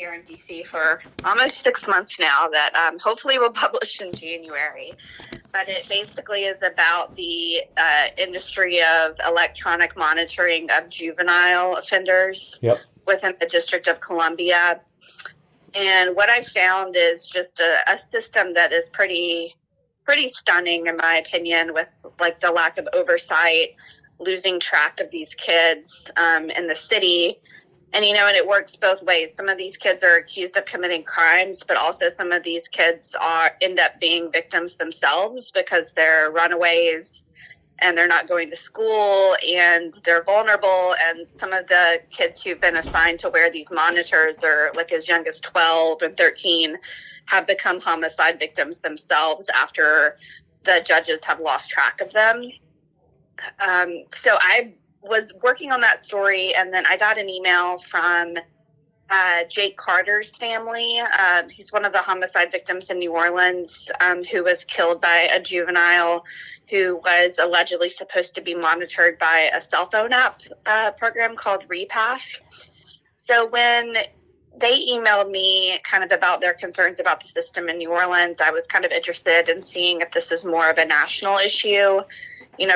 here in DC for almost 6 months now that hopefully will publish in January. But it basically is about the industry of electronic monitoring of juvenile offenders within the District of Columbia. And what I found is just a system that is pretty stunning, in my opinion, with like the lack of oversight, losing track of these kids in the city. And, and it works both ways. Some of these kids are accused of committing crimes, but also some of these kids end up being victims themselves because they're runaways and they're not going to school and they're vulnerable. And some of the kids who've been assigned to wear these monitors are like as young as 12 and 13 have become homicide victims themselves after the judges have lost track of them. So I was working on that story, and then I got an email from Jake Carter's family. He's one of the homicide victims in New Orleans who was killed by a juvenile who was allegedly supposed to be monitored by a cell phone app program called Repath. So when they emailed me kind of about their concerns about the system in New Orleans, I was kind of interested in seeing if this is more of a national issue,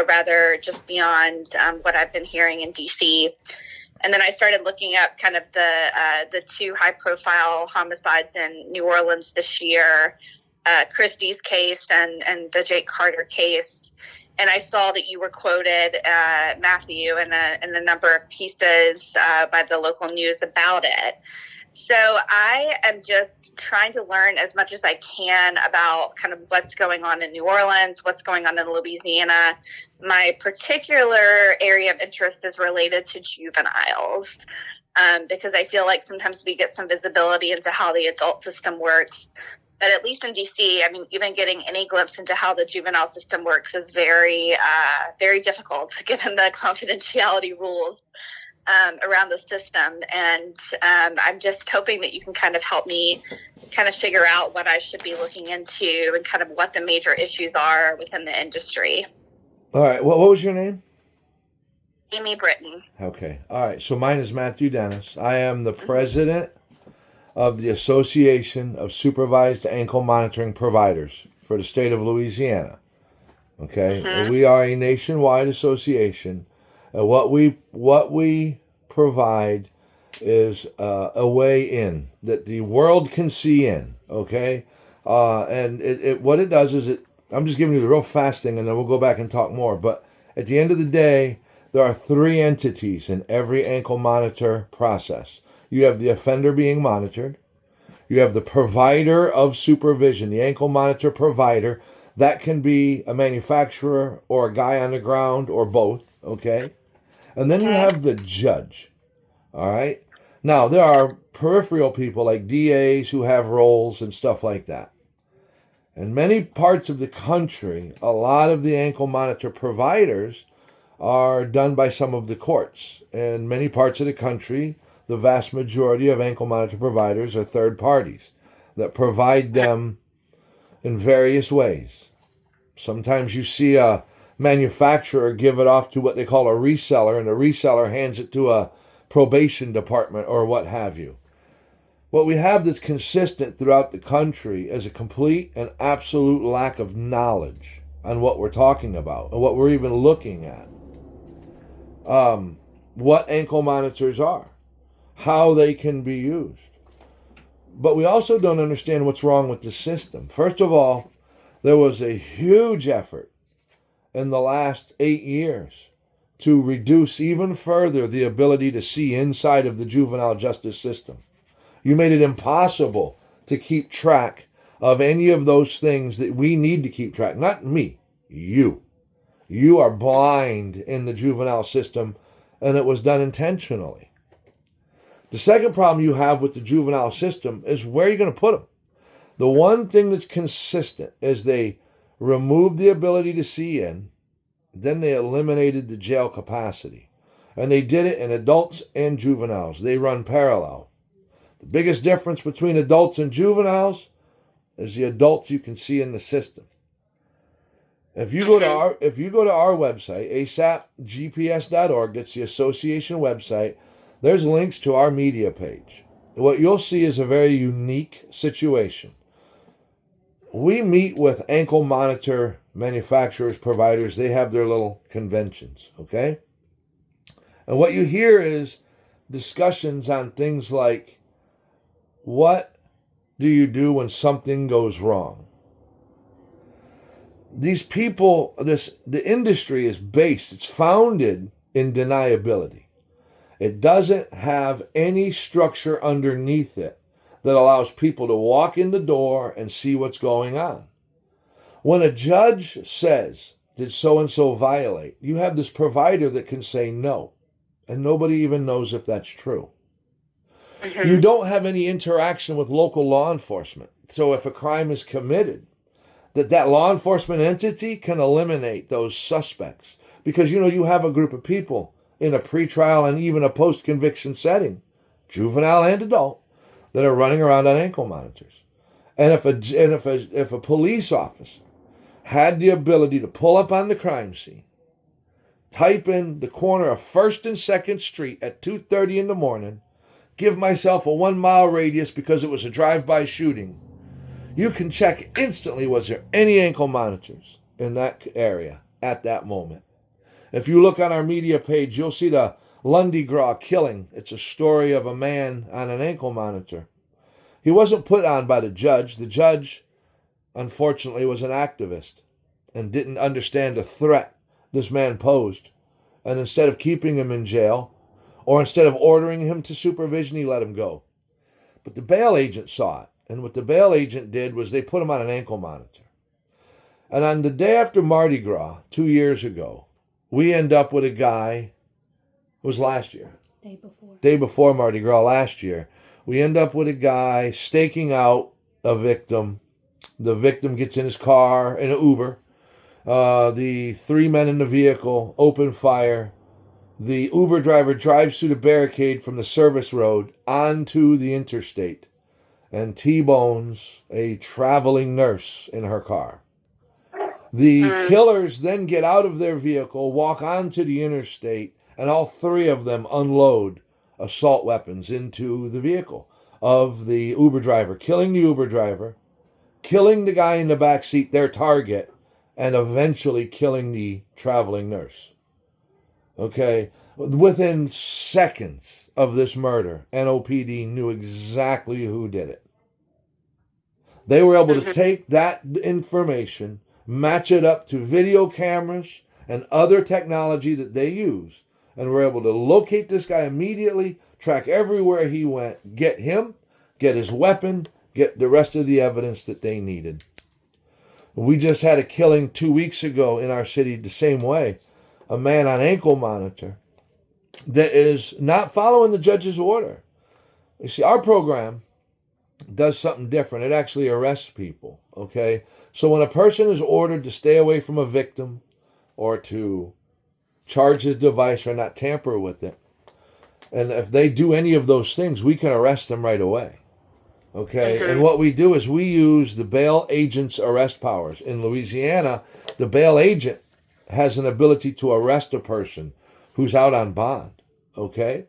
rather just beyond what I've been hearing in DC. And then I started looking up kind of the two high-profile homicides in New Orleans this year, Christie's case and the Jake Carter case. And I saw that you were quoted, Matthew, in a number of pieces by the local news about it. So I am just trying to learn as much as I can about kind of what's going on in New Orleans, what's going on in Louisiana. My particular area of interest is related to juveniles, because I feel like sometimes we get some visibility into how the adult system works. But at least in DC, I mean, even getting any glimpse into how the juvenile system works is very, very difficult given the confidentiality rules around the system. And I'm just hoping that you can kind of help me kind of figure out what I should be looking into and kind of what the major issues are within the industry. All right. What was your name? Amy Britton. Okay. All right. So mine is Matthew Dennis. I am the president of the Association of Supervised Ankle Monitoring Providers for the state of Louisiana. Okay. Mm-hmm. We are a nationwide association. What we provide is a way in that the world can see in, okay? And what it does is I'm just giving you the real fast thing, and then we'll go back and talk more. But at the end of the day, there are three entities in every ankle monitor process. You have the offender being monitored. You have the provider of supervision, the ankle monitor provider. That can be a manufacturer or a guy on the ground or both, okay? And then you have the judge, all right? Now, there are peripheral people like DAs who have roles and stuff like that. In many parts of the country, a lot of the ankle monitor providers are done by some of the courts. In many parts of the country, the vast majority of ankle monitor providers are third parties that provide them in various ways. Sometimes you see a manufacturer give it off to what they call a reseller, and the reseller hands it to a probation department or what have you. What we have that's consistent throughout the country is a complete and absolute lack of knowledge on what we're talking about and what we're even looking at. What ankle monitors are, how they can be used. But we also don't understand what's wrong with the system. First of all, there was a huge effort in the last 8 years to reduce even further the ability to see inside of the juvenile justice system. You made it impossible to keep track of any of those things that we need to keep track. Not me, you. You are blind in the juvenile system, and it was done intentionally. The second problem you have with the juvenile system is where you're going to put them. The one thing that's consistent is they removed the ability to see in, then they eliminated the jail capacity. And they did it in adults and juveniles. They run parallel. The biggest difference between adults and juveniles is the adults you can see in the system. If you go to our website, asapgps.org, that's the association website, there's links to our media page. what you'll see is a very unique situation. We meet with ankle monitor manufacturers, providers. They have their little conventions, okay? And what you hear is discussions on things like, what do you do when something goes wrong? These people, the industry is based, it's founded in deniability. It doesn't have any structure underneath it that allows people to walk in the door and see what's going on. When a judge says, did so-and-so violate, you have this provider that can say no, and nobody even knows if that's true. Mm-hmm. You don't have any interaction with local law enforcement. So if a crime is committed, that law enforcement entity can eliminate those suspects. Because, you have a group of people in a pretrial and even a post-conviction setting, juvenile and adult, that are running around on ankle monitors. And if a police officer had the ability to pull up on the crime scene, type in the corner of 1st and 2nd Street at 2:30 in the morning, give myself a 1-mile radius because it was a drive-by shooting, you can check instantly, was there any ankle monitors in that area at that moment. If you look on our media page, you'll see the Lundygraw killing. It's a story of a man on an ankle monitor. He wasn't put on by the judge. The judge, unfortunately, was an activist and didn't understand the threat this man posed. And instead of keeping him in jail, or instead of ordering him to supervision, he let him go. But the bail agent saw it. And what the bail agent did was they put him on an ankle monitor. And on the day after Mardi Gras, 2 years ago, we end up with a guy, it was last year. Day before Mardi Gras last year. We end up with a guy staking out a victim. The victim gets in his car, in an Uber. The 3 men in the vehicle open fire. The Uber driver drives through the barricade from the service road onto the interstate and T-bones a traveling nurse in her car. The killers then get out of their vehicle, walk onto the interstate, and all 3 of them unload assault weapons into the vehicle of the Uber driver, killing the Uber driver, killing the guy in the back seat, their target, and eventually killing the traveling nurse. Okay? Within seconds of this murder, NOPD knew exactly who did it. They were able to take that information, match it up to video cameras and other technology that they use, and were able to locate this guy immediately, track everywhere he went, get him, get his weapon, get the rest of the evidence that they needed. We just had a killing 2 weeks ago in our city the same way. A man on ankle monitor that is not following the judge's order. You see, our program does something different. It actually arrests people, okay? So when a person is ordered to stay away from a victim or to charge his device or not tamper with it, and if they do any of those things, we can arrest them right away, okay? And what we do is we use the bail agent's arrest powers. In Louisiana, the bail agent has an ability to arrest a person who's out on bond, okay?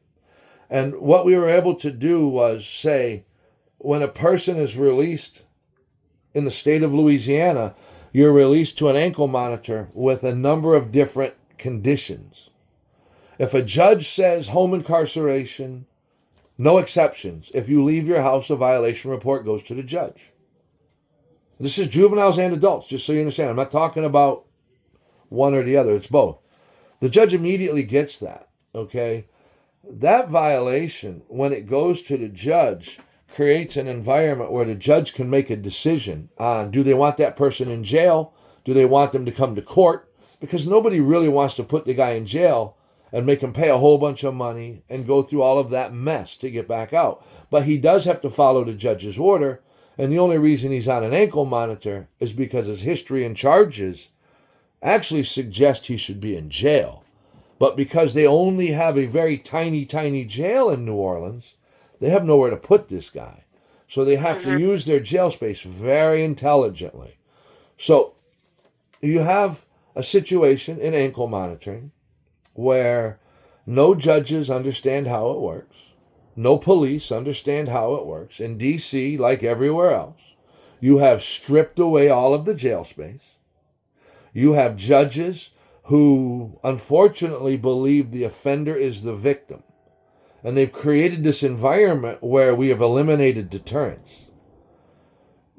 And what we were able to do was say, when a person is released in the state of Louisiana, you're released to an ankle monitor with a number of different conditions. If a judge says home incarceration, no exceptions. If you leave your house, a violation report goes to the judge. This is juveniles and adults, just so you understand. I'm not talking about one or the other. It's both. The judge immediately gets that, okay? That violation, when it goes to the judge, creates an environment where the judge can make a decision on, do they want that person in jail? Do they want them to come to court? Because nobody really wants to put the guy in jail and make him pay a whole bunch of money and go through all of that mess to get back out. But he does have to follow the judge's order, and the only reason he's on an ankle monitor is because his history and charges actually suggest he should be in jail. But because they only have a very tiny, tiny jail in New Orleans, they have nowhere to put this guy. So they have to use their jail space very intelligently. So you have a situation in ankle monitoring where no judges understand how it works. no police understand how it works. In D.C., like everywhere else, you have stripped away all of the jail space. You have judges who unfortunately believe the offender is the victim. And they've created this environment where we have eliminated deterrence.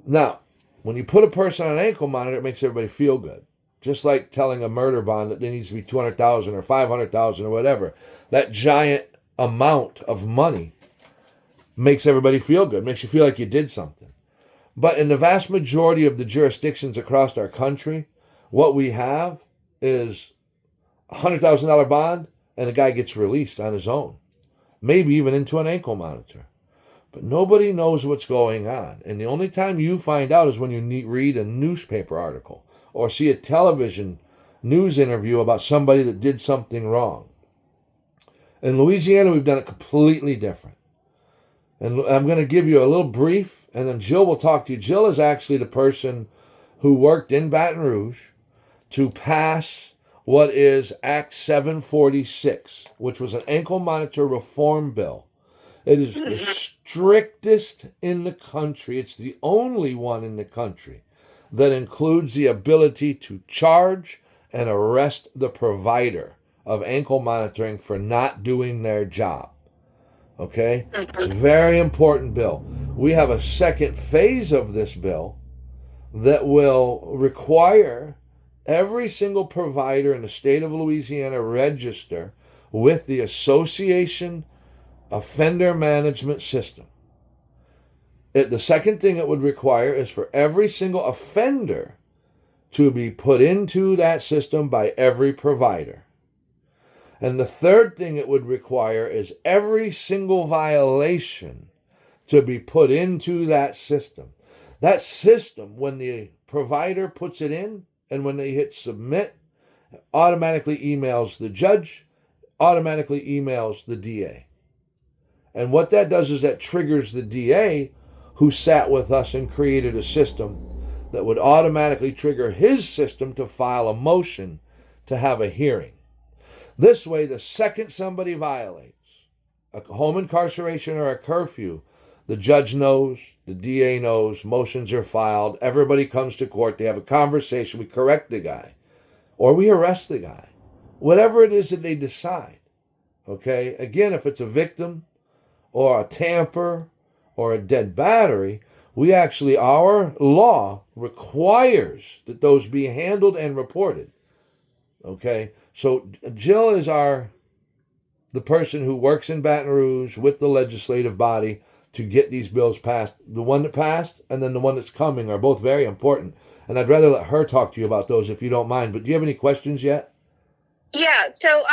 Now, when you put a person on an ankle monitor, it makes everybody feel good. Just like telling a murder bond that there needs to be 200,000 or 500,000 or whatever. That giant amount of money makes everybody feel good, makes you feel like you did something. But in the vast majority of the jurisdictions across our country, what we have is a $100,000 bond and the guy gets released on his own, maybe even into an ankle monitor. But nobody knows what's going on. And the only time you find out is when you read a newspaper article or see a television news interview about somebody that did something wrong. In Louisiana, we've done it completely different. And I'm going to give you a little brief, and then Jill will talk to you. Jill is actually the person who worked in Baton Rouge to pass what is Act 746, which was an ankle monitor reform bill. It is the strictest in the country. It's the only one in the country that includes the ability to charge and arrest the provider of ankle monitoring for not doing their job. Okay? It's a very important bill. We have a second phase of this bill that will require every single provider in the state of Louisiana register with the Association Offender Management System. The second thing it would require is for every single offender to be put into that system by every provider. And the third thing it would require is every single violation to be put into that system. That system, when the provider puts it in and when they hit submit, automatically emails the judge, automatically emails the DA. And what that does is that triggers the DA who sat with us and created a system that would automatically trigger his system to file a motion to have a hearing. This way, the second somebody violates a home incarceration or a curfew, the judge knows, the DA knows, motions are filed, everybody comes to court, they have a conversation, we correct the guy, or we arrest the guy. Whatever it is that they decide. Okay? Again, if it's a victim or a tamper or a dead battery, our law requires that those be handled and reported. Okay? So Jill is the person who works in Baton Rouge with the legislative body to get these bills passed. The one that passed and then the one that's coming are both very important. And I'd rather let her talk to you about those if you don't mind. But do you have any questions yet? Yeah. So,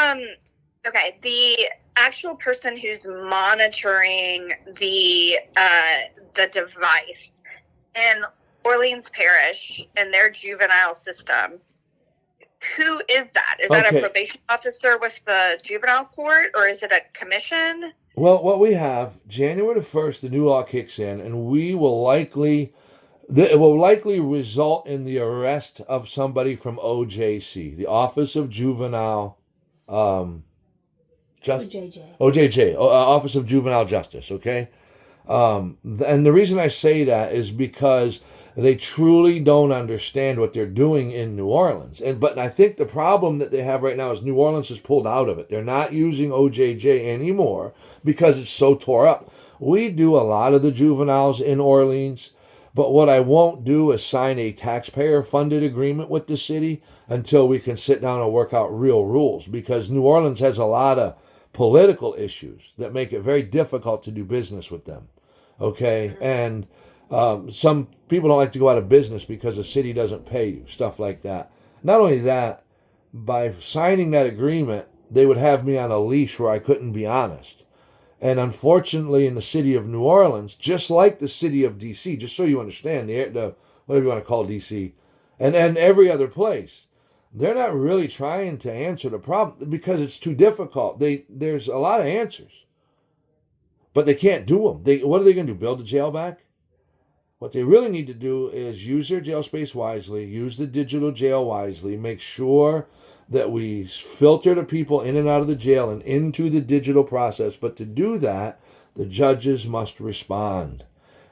okay. The actual person who's monitoring the device in Orleans Parish in their juvenile system, who is that? Is that a probation officer with the juvenile court, or is it a commission? Well, what we have, January the 1st, the new law kicks in, and it will likely result in the arrest of somebody from OJC, the Office of Juvenile OJJ, Office of Juvenile Justice, okay? And the reason I say that is because they truly don't understand what they're doing in New Orleans. But I think the problem that they have right now is New Orleans has pulled out of it. They're not using OJJ anymore because it's so tore up. We do a lot of the juveniles in Orleans, but what I won't do is sign a taxpayer-funded agreement with the city until we can sit down and work out real rules, because New Orleans has a lot of political issues that make it very difficult to do business with them. Okay? And some people don't like to go out of business because the city doesn't pay you, stuff like that. Not only that, by signing that agreement, they would have me on a leash where I couldn't be honest. And unfortunately, in the city of New Orleans, just like the city of D.C., just so you understand, the whatever you want to call D.C., and every other place, they're not really trying to answer the problem because it's too difficult. There's a lot of answers, but they can't do them. What are they going to do, build a jail back? What they really need to do is use their jail space wisely, use the digital jail wisely, make sure that we filter the people in and out of the jail and into the digital process. But to do that, The judges must respond.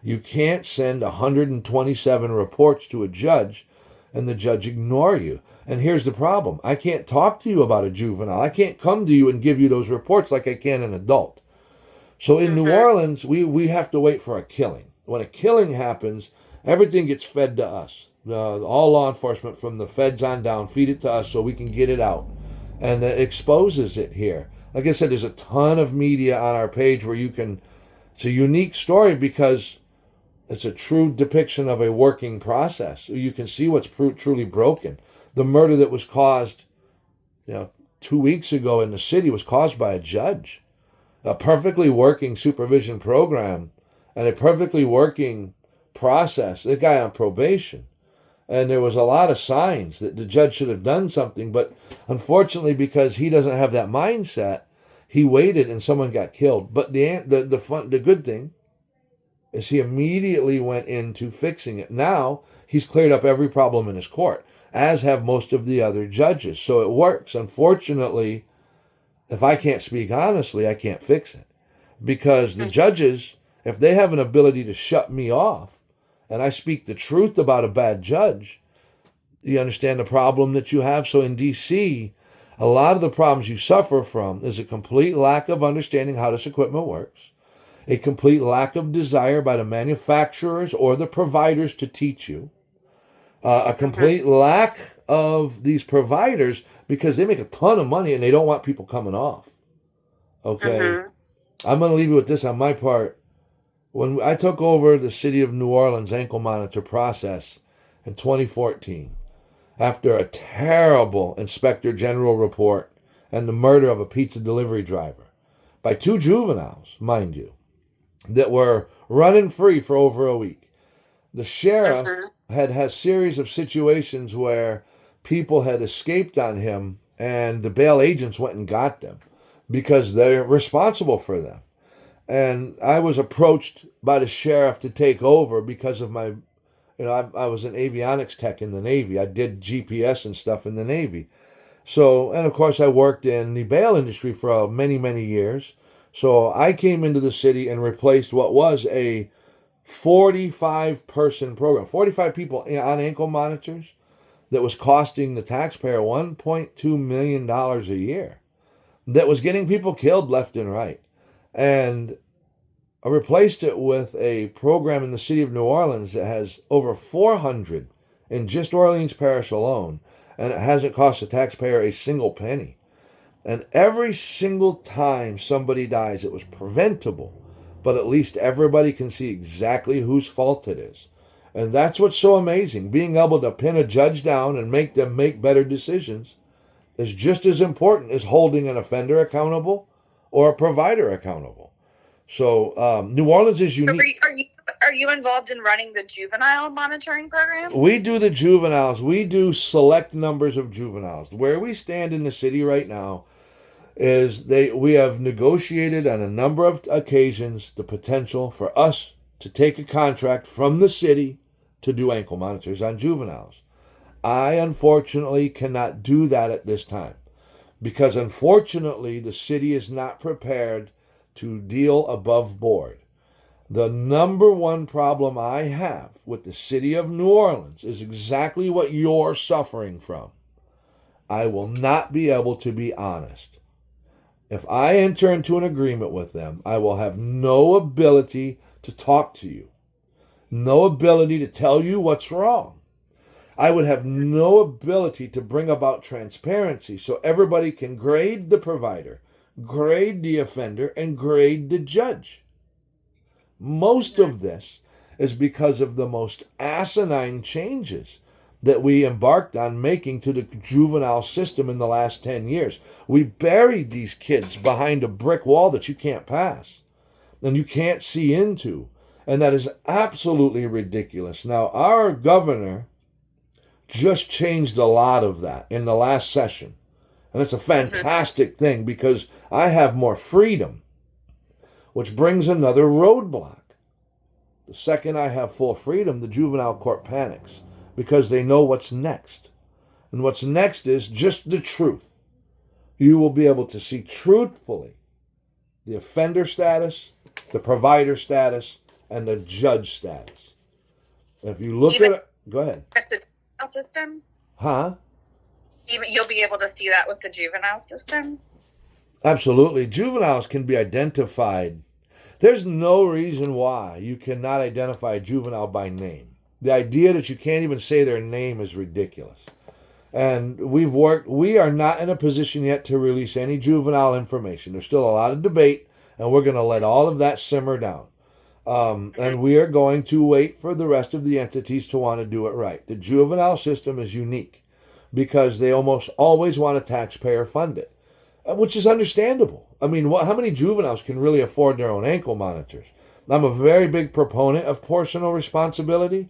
You can't send 127 reports to a judge and the judge ignore you. And here's the problem. I can't talk to you about a juvenile. I can't come to you and give you those reports like I can an adult. So in New Orleans, we have to wait for a killing. When a killing happens, everything gets fed to us. All law enforcement from the feds on down feed it to us so we can get it out. And it exposes it here. Like I said, there's a ton of media on our page where you can, it's a unique story because it's a true depiction of a working process. You can see what's truly broken. The murder that was caused, 2 weeks ago in the city was caused by a judge. A perfectly working supervision program and a perfectly working process. The guy on probation. And there was a lot of signs that the judge should have done something, but unfortunately, because he doesn't have that mindset, he waited and someone got killed. But the good thing is he immediately went into fixing it. Now he's cleared up every problem in his court, as have most of the other judges. So it works. Unfortunately, if I can't speak honestly, I can't fix it. Because the judges, if they have an ability to shut me off, and I speak the truth about a bad judge, you understand the problem that you have? So in D.C., a lot of the problems you suffer from is a complete lack of understanding how this equipment works, a complete lack of desire by the manufacturers or the providers to teach you, a complete lack of these providers because they make a ton of money and they don't want people coming off. Okay? I'm going to leave you with this on my part. When I took over the city of New Orleans ankle monitor process in 2014, after a terrible inspector general report and the murder of a pizza delivery driver by 2 juveniles, mind you, that were running free for over a week. The sheriff had a series of situations where people had escaped on him and the bail agents went and got them because they're responsible for them. And I was approached by the sheriff to take over because of my, I was an avionics tech in the Navy. I did GPS and stuff in the Navy. So, and of course I worked in the bail industry for many, many years. So I came into the city and replaced what was a 45-person program, 45 people on ankle monitors that was costing the taxpayer $1.2 million a year, that was getting people killed left and right. And I replaced it with a program in the city of New Orleans that has over 400 in just Orleans Parish alone, and it hasn't cost the taxpayer a single penny. And every single time somebody dies, it was preventable, but at least everybody can see exactly whose fault it is. And that's what's so amazing. Being able to pin a judge down and make them make better decisions is just as important as holding an offender accountable or a provider accountable. So New Orleans is unique. So are you involved in running the juvenile monitoring program? We do the juveniles. We do select numbers of juveniles. Where we stand in the city right now is we have negotiated on a number of occasions the potential for us to take a contract from the city to do ankle monitors on juveniles. I unfortunately cannot do that at this time because unfortunately the city is not prepared to deal above board. The number one problem I have with the city of New Orleans is exactly what you're suffering from. I will not be able to be honest. If I enter into an agreement with them, I will have no ability to talk to you, no ability to tell you what's wrong. I would have no ability to bring about transparency so everybody can grade the provider, grade the offender, and grade the judge. Most of this is because of the most asinine changes that we embarked on making to the juvenile system in the last 10 years. We buried these kids behind a brick wall that you can't pass and you can't see into. And that is absolutely ridiculous. Now, our governor just changed a lot of that in the last session. And it's a fantastic thing because I have more freedom, which brings another roadblock. The second I have full freedom, the juvenile court panics because they know what's next. And what's next is just the truth. You will be able to see truthfully the offender status, the provider status, and the judge status. If you look Even at it, go ahead. with the juvenile system, Huh? even you'll be able to see that with the juvenile system. Absolutely. Juveniles can be identified. There's no reason why you cannot identify a juvenile by name. The idea that you can't even say their name is ridiculous. And we are not in a position yet to release any juvenile information. There's still a lot of debate, and we're going to let all of that simmer down. And we are going to wait for the rest of the entities to want to do it right. The juvenile system is unique because they almost always want to taxpayer fund it, which is understandable. I mean, how many juveniles can really afford their own ankle monitors? I'm a very big proponent of personal responsibility.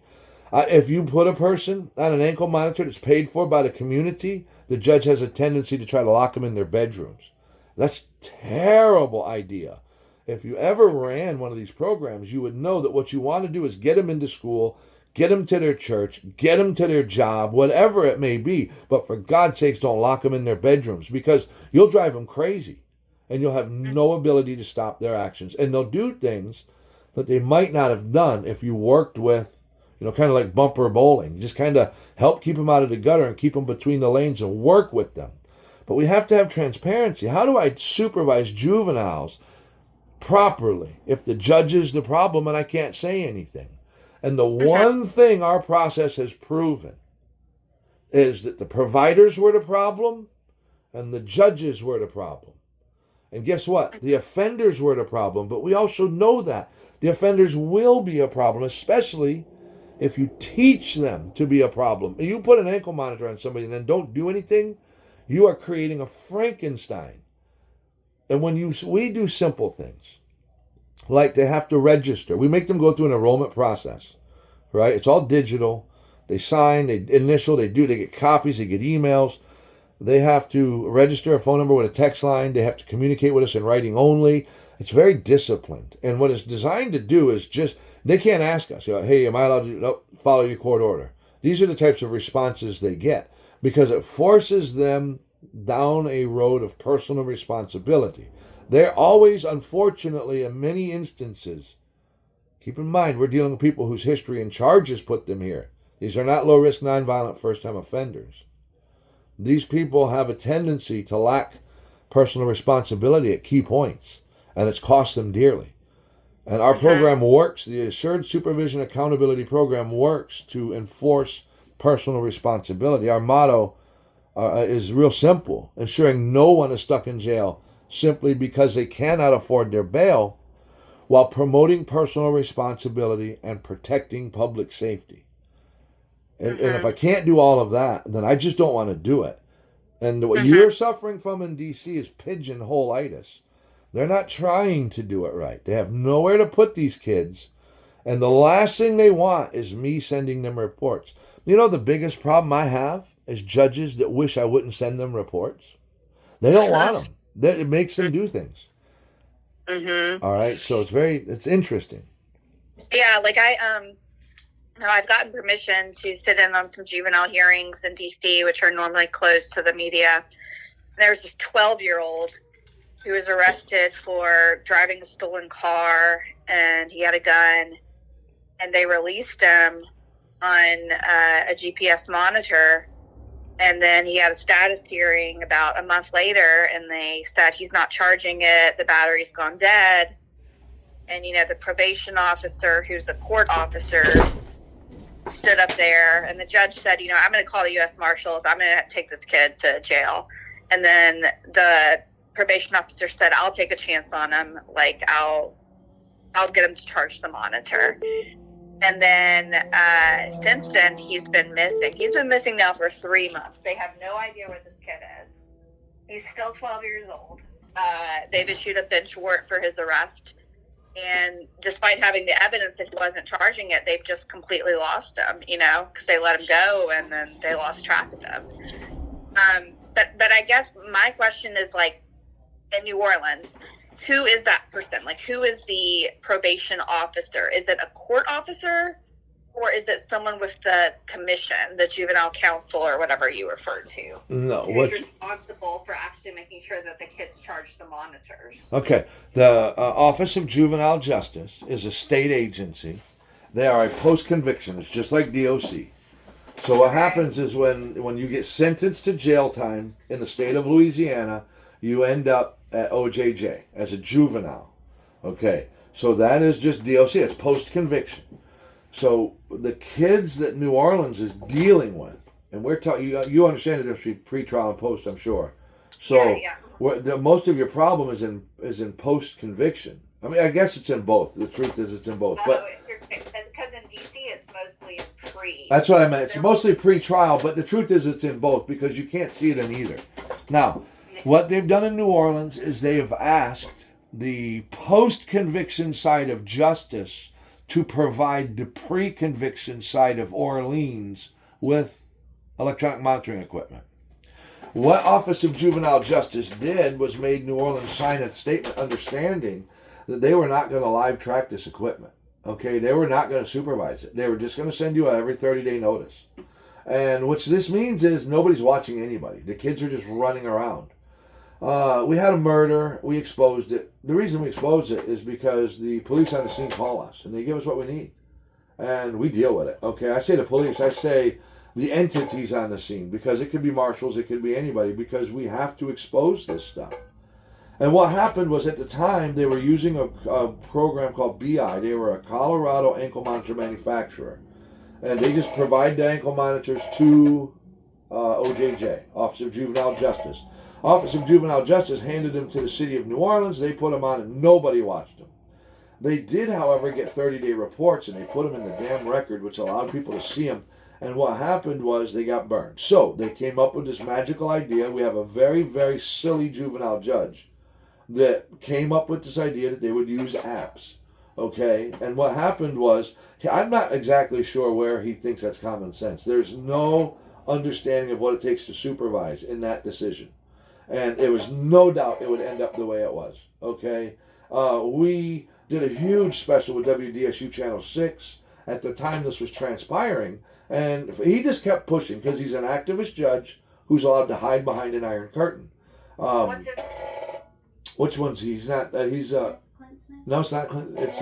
If you put a person on an ankle monitor that's paid for by the community, the judge has a tendency to try to lock them in their bedrooms. That's a terrible idea. If you ever ran one of these programs, you would know that what you want to do is get them into school, get them to their church, get them to their job, whatever it may be. But for God's sakes, don't lock them in their bedrooms because you'll drive them crazy and you'll have no ability to stop their actions. And they'll do things that they might not have done if you worked with, kind of like bumper bowling. Just kind of help keep them out of the gutter and keep them between the lanes and work with them. But we have to have transparency. How do I supervise juveniles properly if the judge is the problem and I can't say anything? And the one thing our process has proven is that the providers were the problem and the judges were the problem. And guess what? The offenders were the problem, but we also know that the offenders will be a problem, especially if you teach them to be a problem. If you put an ankle monitor on somebody and then don't do anything, you are creating a Frankenstein. And when we do simple things, like they have to register. We make them go through an enrollment process, right? It's all digital. They sign, they initial, they get copies, they get emails. They have to register a phone number with a text line. They have to communicate with us in writing only. It's very disciplined. And what it's designed to do is they can't ask us, hey, am I allowed to follow your court order? These are the types of responses they get because it forces them down a road of personal responsibility. They're always, unfortunately, in many instances, keep in mind, we're dealing with people whose history and charges put them here. These are not low-risk, nonviolent, first-time offenders. These people have a tendency to lack personal responsibility at key points, and it's cost them dearly. And our program works, the Assured Supervision Accountability Program works to enforce personal responsibility. Our motto is real simple, ensuring no one is stuck in jail simply because they cannot afford their bail, while promoting personal responsibility and protecting public safety. And if I can't do all of that, then I just don't want to do it. And what you're suffering from in D.C. is pigeonhole-itis. They're not trying to do it right. They have nowhere to put these kids. And the last thing they want is me sending them reports. The biggest problem I have is judges that wish I wouldn't send them reports. They don't want them. It makes them do things. All right, so it's interesting. Yeah, like I've gotten permission to sit in on some juvenile hearings in D.C., which are normally closed to the media. There's this 12-year-old who was arrested for driving a stolen car, and he had a gun, and they released him on a GPS monitor, and then he had a status hearing about a month later, and they said he's not charging it, the battery's gone dead, and the probation officer, who's a court officer, stood up there, and the judge said, I'm going to call the U.S. Marshals. I'm going to take this kid to jail. And then the probation officer said, I'll take a chance on him. Like, I'll get him to charge the monitor. And then since then, he's been missing. He's been missing now for 3 months. They have no idea where this kid is. He's still 12 years old. They've issued a bench warrant for his arrest. And despite having the evidence that he wasn't charging it, they've just completely lost him, because they let him go and then they lost track of him. But I guess my question is, like, in New Orleans, who is that person? Like, who is the probation officer? Is it a court officer Or is it someone with the commission, the juvenile council, or whatever you refer to? No, Who's responsible for actually making sure that the kids charge the monitors? Okay, the Office of Juvenile Justice is a state agency. They are a post-conviction. It's just like DOC. So what happens is when you get sentenced to jail time in the state of Louisiana, you end up at OJJ as a juvenile. Okay, so that is just DOC. It's post-conviction. So the kids that New Orleans is dealing with, and we're talking, you understand the difference between pre-trial and post, I'm sure. So most of your problem is in post-conviction. I mean, I guess it's in both. The truth is, it's in both. But because in DC, it's mostly pre. That's what I meant. It's mostly pre-trial, but the truth is, it's in both because you can't see it in either. Now, what they've done in New Orleans is they have asked the post-conviction side of justice to provide the pre-conviction side of Orleans with electronic monitoring equipment. What Office of Juvenile Justice did was made New Orleans sign a statement understanding that they were not going to live track this equipment. Okay, they were not going to supervise it. They were just going to send you every 30-day notice. And what this means is nobody's watching anybody. The kids are just running around. We had a murder. We exposed it. The reason we exposed it is because the police on the scene call us, and they give us what we need. And we deal with it. Okay, I say the police. I say the entities on the scene, because it could be marshals, it could be anybody, because we have to expose this stuff. And what happened was at the time they were using a program called BI. They were a Colorado ankle monitor manufacturer. And they just provide the ankle monitors to OJJ, Office of Juvenile Justice. Office of Juvenile Justice handed them to the city of New Orleans. They put them on and nobody watched them. They did, however, get 30-day reports and they put them in the damn record, which allowed people to see them. And what happened was they got burned. So they came up with this magical idea. We have a very, very silly juvenile judge that came up with this idea that they would use apps. Okay? And what happened was, I'm not exactly sure where he thinks that's common sense. There's no understanding of what it takes to supervise in that decision. And it was no doubt it would end up the way it was. Okay? We did a huge special with WDSU Channel 6 at the time this was transpiring. And he just kept pushing because he's an activist judge who's allowed to hide behind an iron curtain. What's it? Which one's he? He's not. He's Clint Smith? No, it's not Clint. It's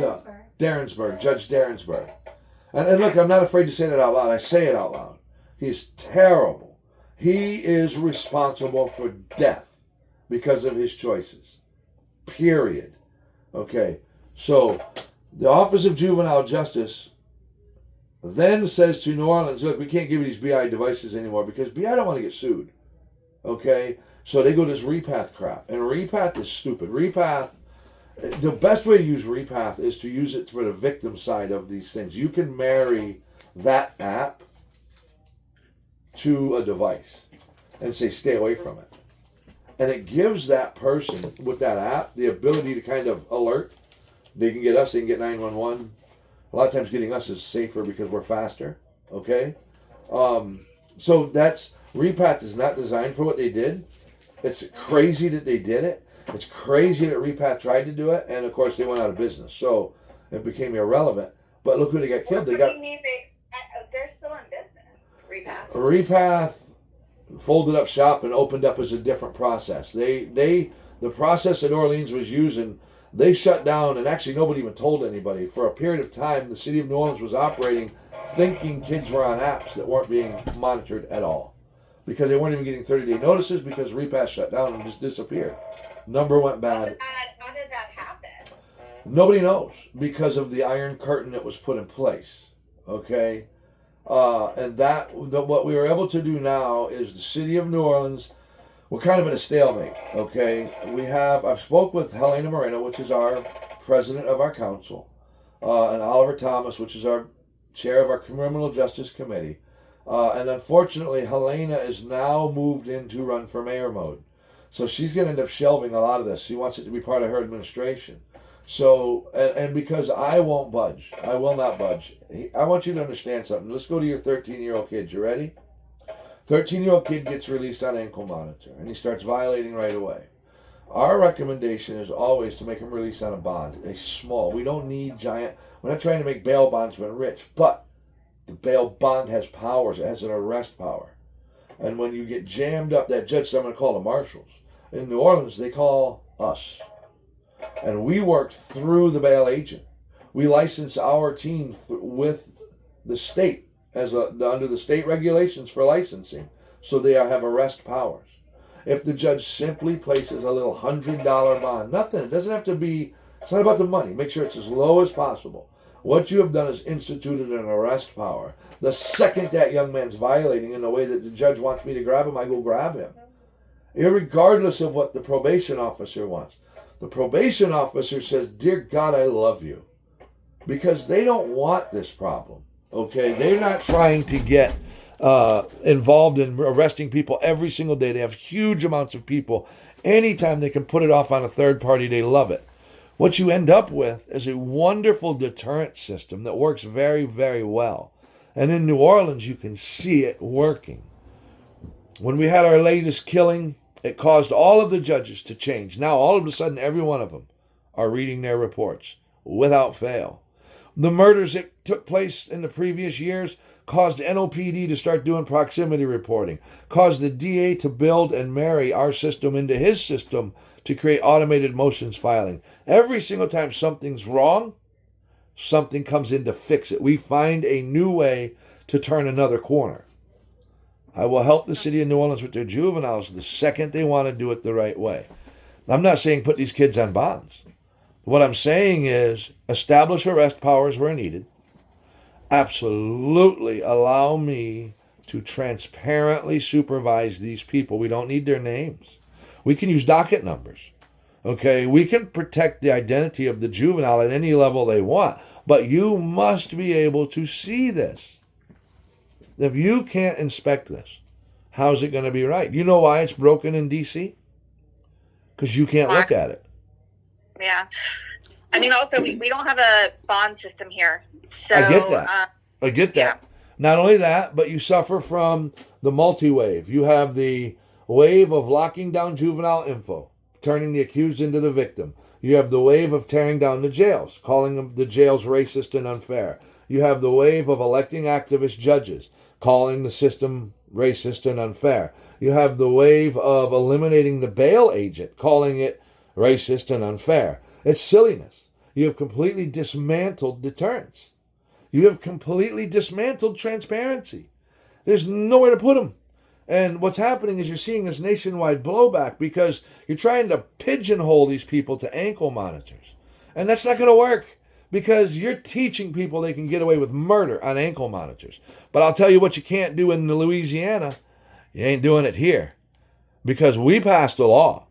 Darrensburg. Judge Darrensburg. And look, I'm not afraid to say that out loud. I say it out loud. He's terrible. He is responsible for death because of his choices. Period. Okay. So the Office of Juvenile Justice then says to New Orleans, look, we can't give you these BI devices anymore because BI don't want to get sued. Okay? So they go this Repath crap. And Repath is stupid. Repath, the best way to use Repath is to use it for the victim side of these things. You can marry that app to a device and say, stay away from it. And it gives that person with that app the ability to kind of alert. They can get us, they can get 911. A lot of times getting us is safer because we're faster. Okay? So that's, Repath is not designed for what they did. It's crazy that they did it. It's crazy that Repath tried to do it, and of course they went out of business, so it became irrelevant. But look who they got killed. They're still in business. Repath. Repath folded up shop and opened up as a different process. The process that Orleans was using, they shut down, and actually nobody even told anybody. For a period of time, the city of New Orleans was operating thinking kids were on apps that weren't being monitored at all. Because they weren't even getting 30-day notices because Repath shut down and just disappeared. Number went bad. How did that happen? Nobody knows because of the iron curtain that was put in place. Okay? And what we were able to do now is the city of New Orleans, we're kind of at a stalemate. Okay? I've spoke with Helena Moreno, which is our president of our council, and Oliver Thomas, which is our chair of our criminal justice committee. And unfortunately, Helena is now moved into run for mayor mode. So she's going to end up shelving a lot of this. She wants it to be part of her administration. So, and because I won't budge, I will not budge. I want you to understand something. Let's go to your 13-year-old kid. You ready? 13-year-old kid gets released on ankle monitor, and he starts violating right away. Our recommendation is always to make him release on a bond, a small. We don't need giant. We're not trying to make bail bondsmen rich, but The bail bond has powers. It has an arrest power. And when you get jammed up, that judge said, I'm going to call the marshals. In New Orleans, they call us. And we work through the bail agent. We license our team with the state under the state regulations for licensing. So they have arrest powers. If the judge simply places a little $100 bond, nothing, it doesn't have to be, it's not about the money. Make sure it's as low as possible. What you have done is instituted an arrest power. The second that young man's violating in the way that the judge wants me to grab him, I go grab him. Irregardless of what the probation officer wants. The probation officer says, dear God, I love you. Because they don't want this problem. Okay? They're not trying to get involved in arresting people every single day. They have huge amounts of people. Anytime they can put it off on a third party, they love it. What you end up with is a wonderful deterrent system that works very, very well. And in New Orleans, you can see it working. When we had our latest killing, it caused all of the judges to change. Now, all of a sudden, every one of them are reading their reports without fail. The murders that took place in the previous years caused NOPD to start doing proximity reporting, caused the DA to build and marry our system into his system to create automated motions filing. Every single time something's wrong, something comes in to fix it. We find a new way to turn another corner. I will help the city of New Orleans with their juveniles the second they want to do it the right way. I'm not saying put these kids on bonds. What I'm saying is establish arrest powers where needed. Absolutely allow me to transparently supervise these people. We don't need their names. We can use docket numbers. Okay, we can protect the identity of the juvenile at any level they want, but you must be able to see this. If you can't inspect this, how's it going to be right? You know why it's broken in D.C.? Because you can't look at it. Yeah. I mean, also, we don't have a bond system here. So, I get that. I get that. Yeah. Not only that, but you suffer from the multi-wave. You have the wave of locking down juvenile info, turning the accused into the victim. You have the wave of tearing down the jails, calling the jails racist and unfair. You have the wave of electing activist judges, calling the system racist and unfair. You have the wave of eliminating the bail agent, calling it racist and unfair. It's silliness. You have completely dismantled deterrence. You have completely dismantled transparency. There's nowhere to put them. And what's happening is you're seeing this nationwide blowback because you're trying to pigeonhole these people to ankle monitors. And that's not going to work because you're teaching people they can get away with murder on ankle monitors. But I'll tell you what you can't do in Louisiana. You ain't doing it here. Because we passed a law.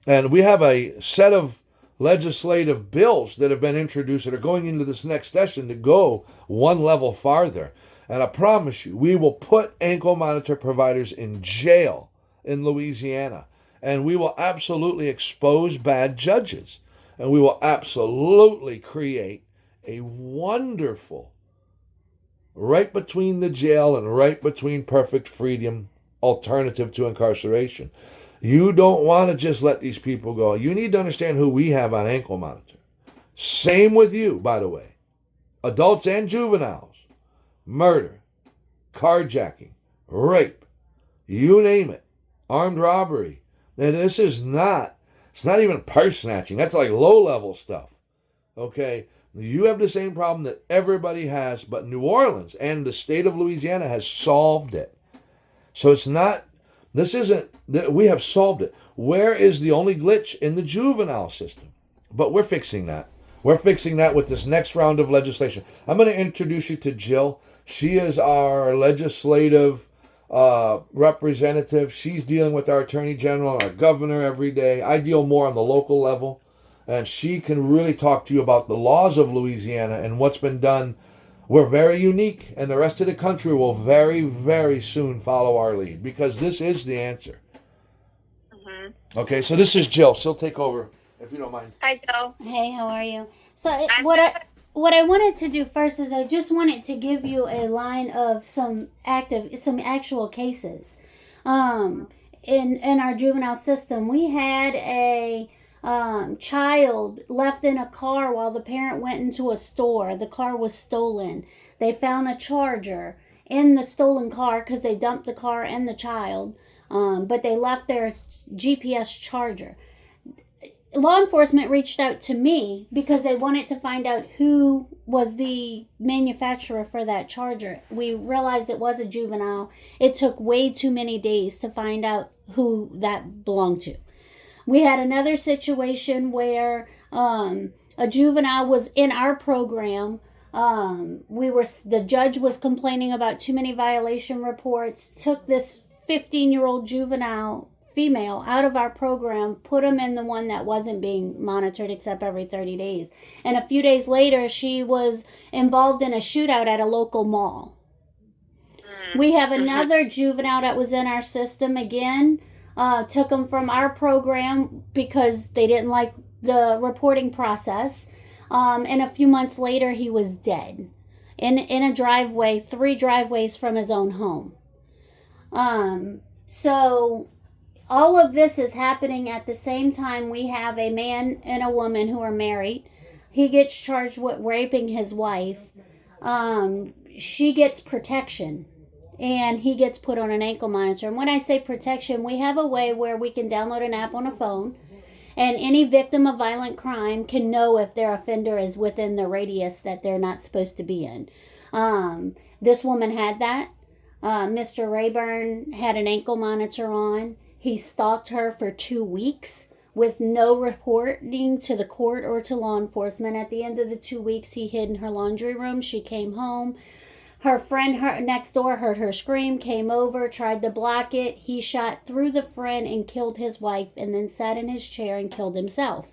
And we have a set of legislative bills that have been introduced that are going into this next session to go one level farther. And I promise you, we will put ankle monitor providers in jail in Louisiana. And we will absolutely expose bad judges. And we will absolutely create a wonderful, right between the jail and right between perfect freedom alternative to incarceration. You don't want to just let these people go. You need to understand who we have on ankle monitor. Same with you, by the way. Adults and juveniles. Murder, carjacking, rape, you name it. Armed robbery. And this is not, it's not even purse snatching. That's like low-level stuff. Okay? You have the same problem that everybody has, but New Orleans and the state of Louisiana has solved it. So it's not, this isn't, we have solved it. Where is the only glitch? In the juvenile system. But we're fixing that. We're fixing that with this next round of legislation. I'm going to introduce you to Jill. She is our legislative representative. She's dealing with our attorney general and our governor every day. I deal more on the local level. And she can really talk to you about the laws of Louisiana and what's been done. We're very unique, and the rest of the country will very, very soon follow our lead because this is the answer. Mm-hmm. Okay, so this is Jill. She'll take over, if you don't mind. Hi, Jill. Hey, how are you? So what I wanted to do first is I just wanted to give you a line of some actual cases. In our juvenile system, we had a child left in a car while the parent went into a store. The car was stolen. They found a charger in the stolen car because they dumped the car and the child, but they left their GPS charger. Law enforcement reached out to me because they wanted to find out who was the manufacturer for that charger. We realized it was a juvenile. It took way too many days to find out who that belonged to. We had another situation where a juvenile was in our program. The judge was complaining about too many violation reports, took this 15-year-old juvenile female out of our program, put him in the one that wasn't being monitored except every 30 days. And a few days later, she was involved in a shootout at a local mall. We have another juvenile that was in our system again, took him from our program because they didn't like the reporting process. And a few months later, he was dead in a driveway, 3 driveways from his own home. So all of this is happening at the same time. We have a man and a woman who are married. He gets charged with raping his wife. She gets protection, and he gets put on an ankle monitor. And when I say protection, we have a way where we can download an app on a phone, and any victim of violent crime can know if their offender is within the radius that they're not supposed to be in. This woman had that. Mr. Rayburn had an ankle monitor on. He stalked her for 2 weeks with no reporting to the court or to law enforcement. At the end of the 2 weeks, he hid in her laundry room. She came home. Her friend next door heard her scream, came over, tried to block it. He shot through the friend and killed his wife, and then sat in his chair and killed himself.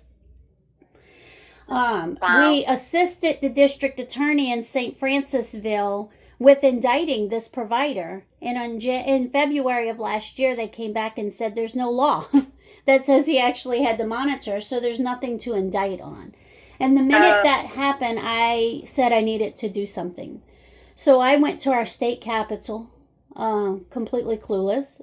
Wow. We assisted the district attorney in St. Francisville with indicting this provider. And in February of last year, they came back and said there's no law that says he actually had to monitor, so there's nothing to indict on. And the minute that happened, I said I needed to do something. So I went to our state capitol, completely clueless,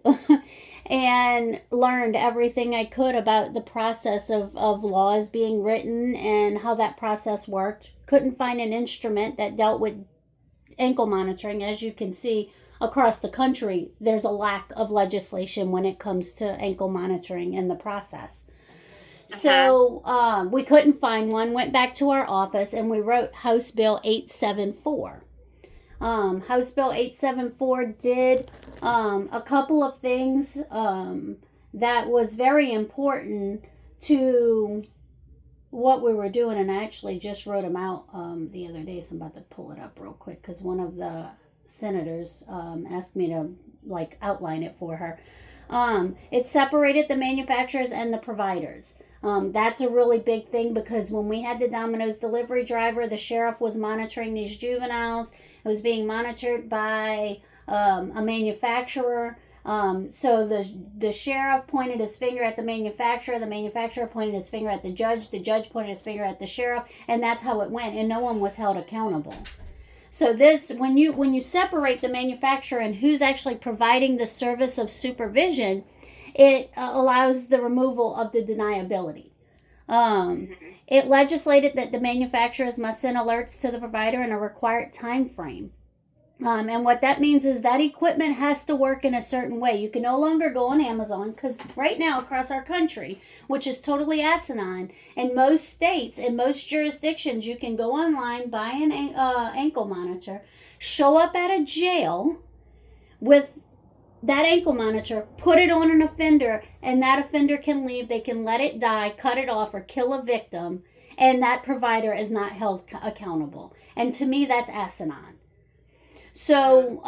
and learned everything I could about the process of laws being written and how that process worked. Couldn't find an instrument that dealt with ankle monitoring. As you can see, across the country, there's a lack of legislation when it comes to ankle monitoring and the process. So we couldn't find one, went back to our office, and we wrote House Bill 874. House Bill 874 did a couple of things that was very important to what we were doing, and I actually just wrote them out the other day, so I'm about to pull it up real quick because one of the senators asked me to outline it for her. It separated the manufacturers and the providers. That's a really big thing because when we had the Domino's delivery driver, the sheriff was monitoring these juveniles. It was being monitored by a manufacturer. So the sheriff pointed his finger at the manufacturer pointed his finger at the judge pointed his finger at the sheriff, and that's how it went, and no one was held accountable. So this, when you separate the manufacturer and who's actually providing the service of supervision, it allows the removal of the deniability. It legislated that the manufacturers must send alerts to the provider in a required time frame. And what that means is that equipment has to work in a certain way. You can no longer go on Amazon because right now across our country, which is totally asinine, in most states, in most jurisdictions, you can go online, buy an ankle monitor, show up at a jail with that ankle monitor, put it on an offender, and that offender can leave. They can let it die, cut it off, or kill a victim, and that provider is not held accountable. And to me, that's asinine. So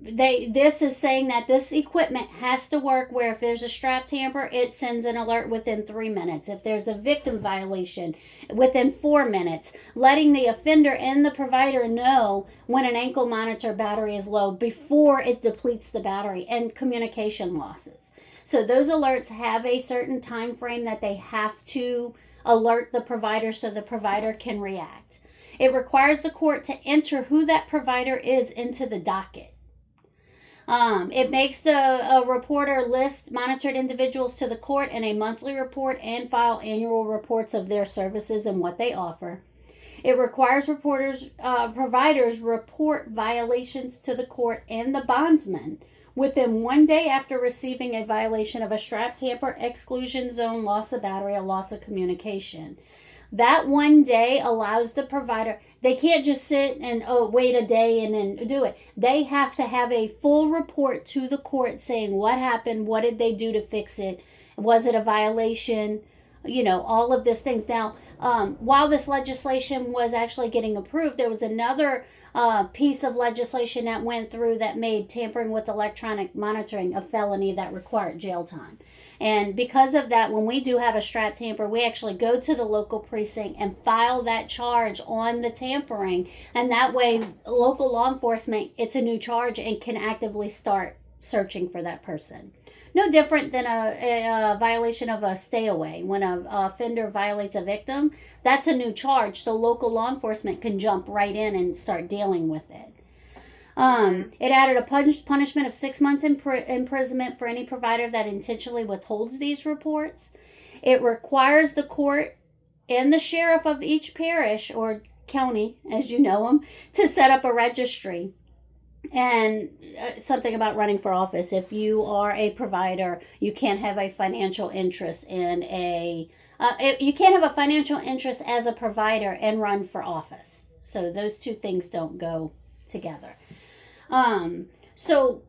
this is saying that this equipment has to work where if there's a strap tamper, it sends an alert within 3 minutes. If there's a victim violation, within 4 minutes, letting the offender and the provider know when an ankle monitor battery is low before it depletes the battery, and communication losses. So those alerts have a certain time frame that they have to alert the provider so the provider can react. It requires the court to enter who that provider is into the docket. It makes the reporter list monitored individuals to the court in a monthly report and file annual reports of their services and what they offer. It requires providers report violations to the court and the bondsman within 1 day after receiving a violation of a strap tamper, exclusion zone, loss of battery, or loss of communication. That 1 day allows the provider, they can't just sit and wait a day and then do it. They have to have a full report to the court saying what happened, what did they do to fix it, was it a violation, all of these things. Now, while this legislation was actually getting approved, there was another piece of legislation that went through that made tampering with electronic monitoring a felony that required jail time. And because of that, when we do have a strap tamper, we actually go to the local precinct and file that charge on the tampering. And that way, local law enforcement, it's a new charge and can actively start searching for that person. No different than a violation of a stay away. When an offender violates a victim, that's a new charge. So local law enforcement can jump right in and start dealing with it. It added a punishment of 6 months imprisonment for any provider that intentionally withholds these reports. It requires the court and the sheriff of each parish or county, as you know them, to set up a registry. And something about running for office. If you are a provider, you can't have a financial interest in you can't have a financial interest as a provider and run for office. So those two things don't go together. So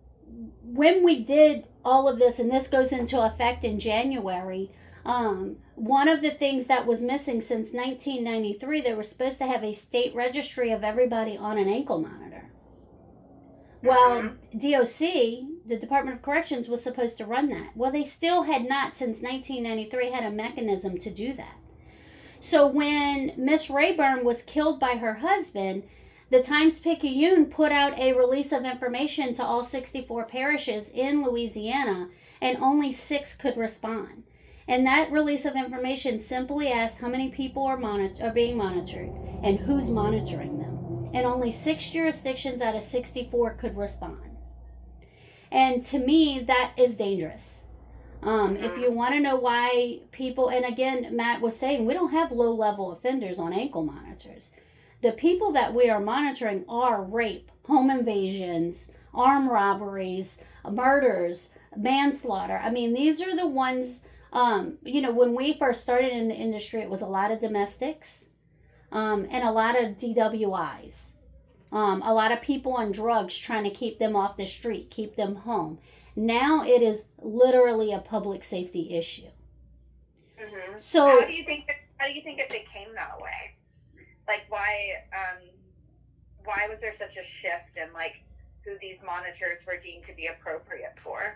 when we did all of this, and this goes into effect in January, one of the things that was missing since 1993, they were supposed to have a state registry of everybody on an ankle monitor. Well, DOC, the Department of Corrections, was supposed to run that. Well, they still had not, since 1993, had a mechanism to do that. So when Miss Rayburn was killed by her husband, the Times-Picayune put out a release of information to all 64 parishes in Louisiana, and only 6 could respond. And that release of information simply asked how many people are being monitored and who's monitoring them. And only 6 jurisdictions out of 64 could respond. And to me, that is dangerous. If you want to know why people, and again, Matt was saying, we don't have low-level offenders on ankle monitors. The people that we are monitoring are rape, home invasions, armed robberies, murders, manslaughter. I mean, these are the ones, when we first started in the industry, it was a lot of domestics. And a lot of DWIs, a lot of people on drugs trying to keep them off the street, keep them home. Now it is literally a public safety issue. Mm-hmm. So how do you think it became that way? Like, why was there such a shift in who these monitors were deemed to be appropriate for?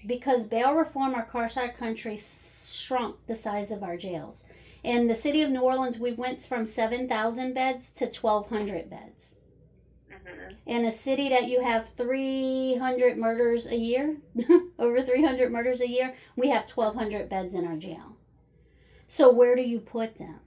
Because bail reform across our country shrunk the size of our jails. In the city of New Orleans, we went from 7,000 beds to 1,200 beds. Mm-hmm. In a city that you have 300 murders a year, over 300 murders a year, we have 1,200 beds in our jail. So where do you put them?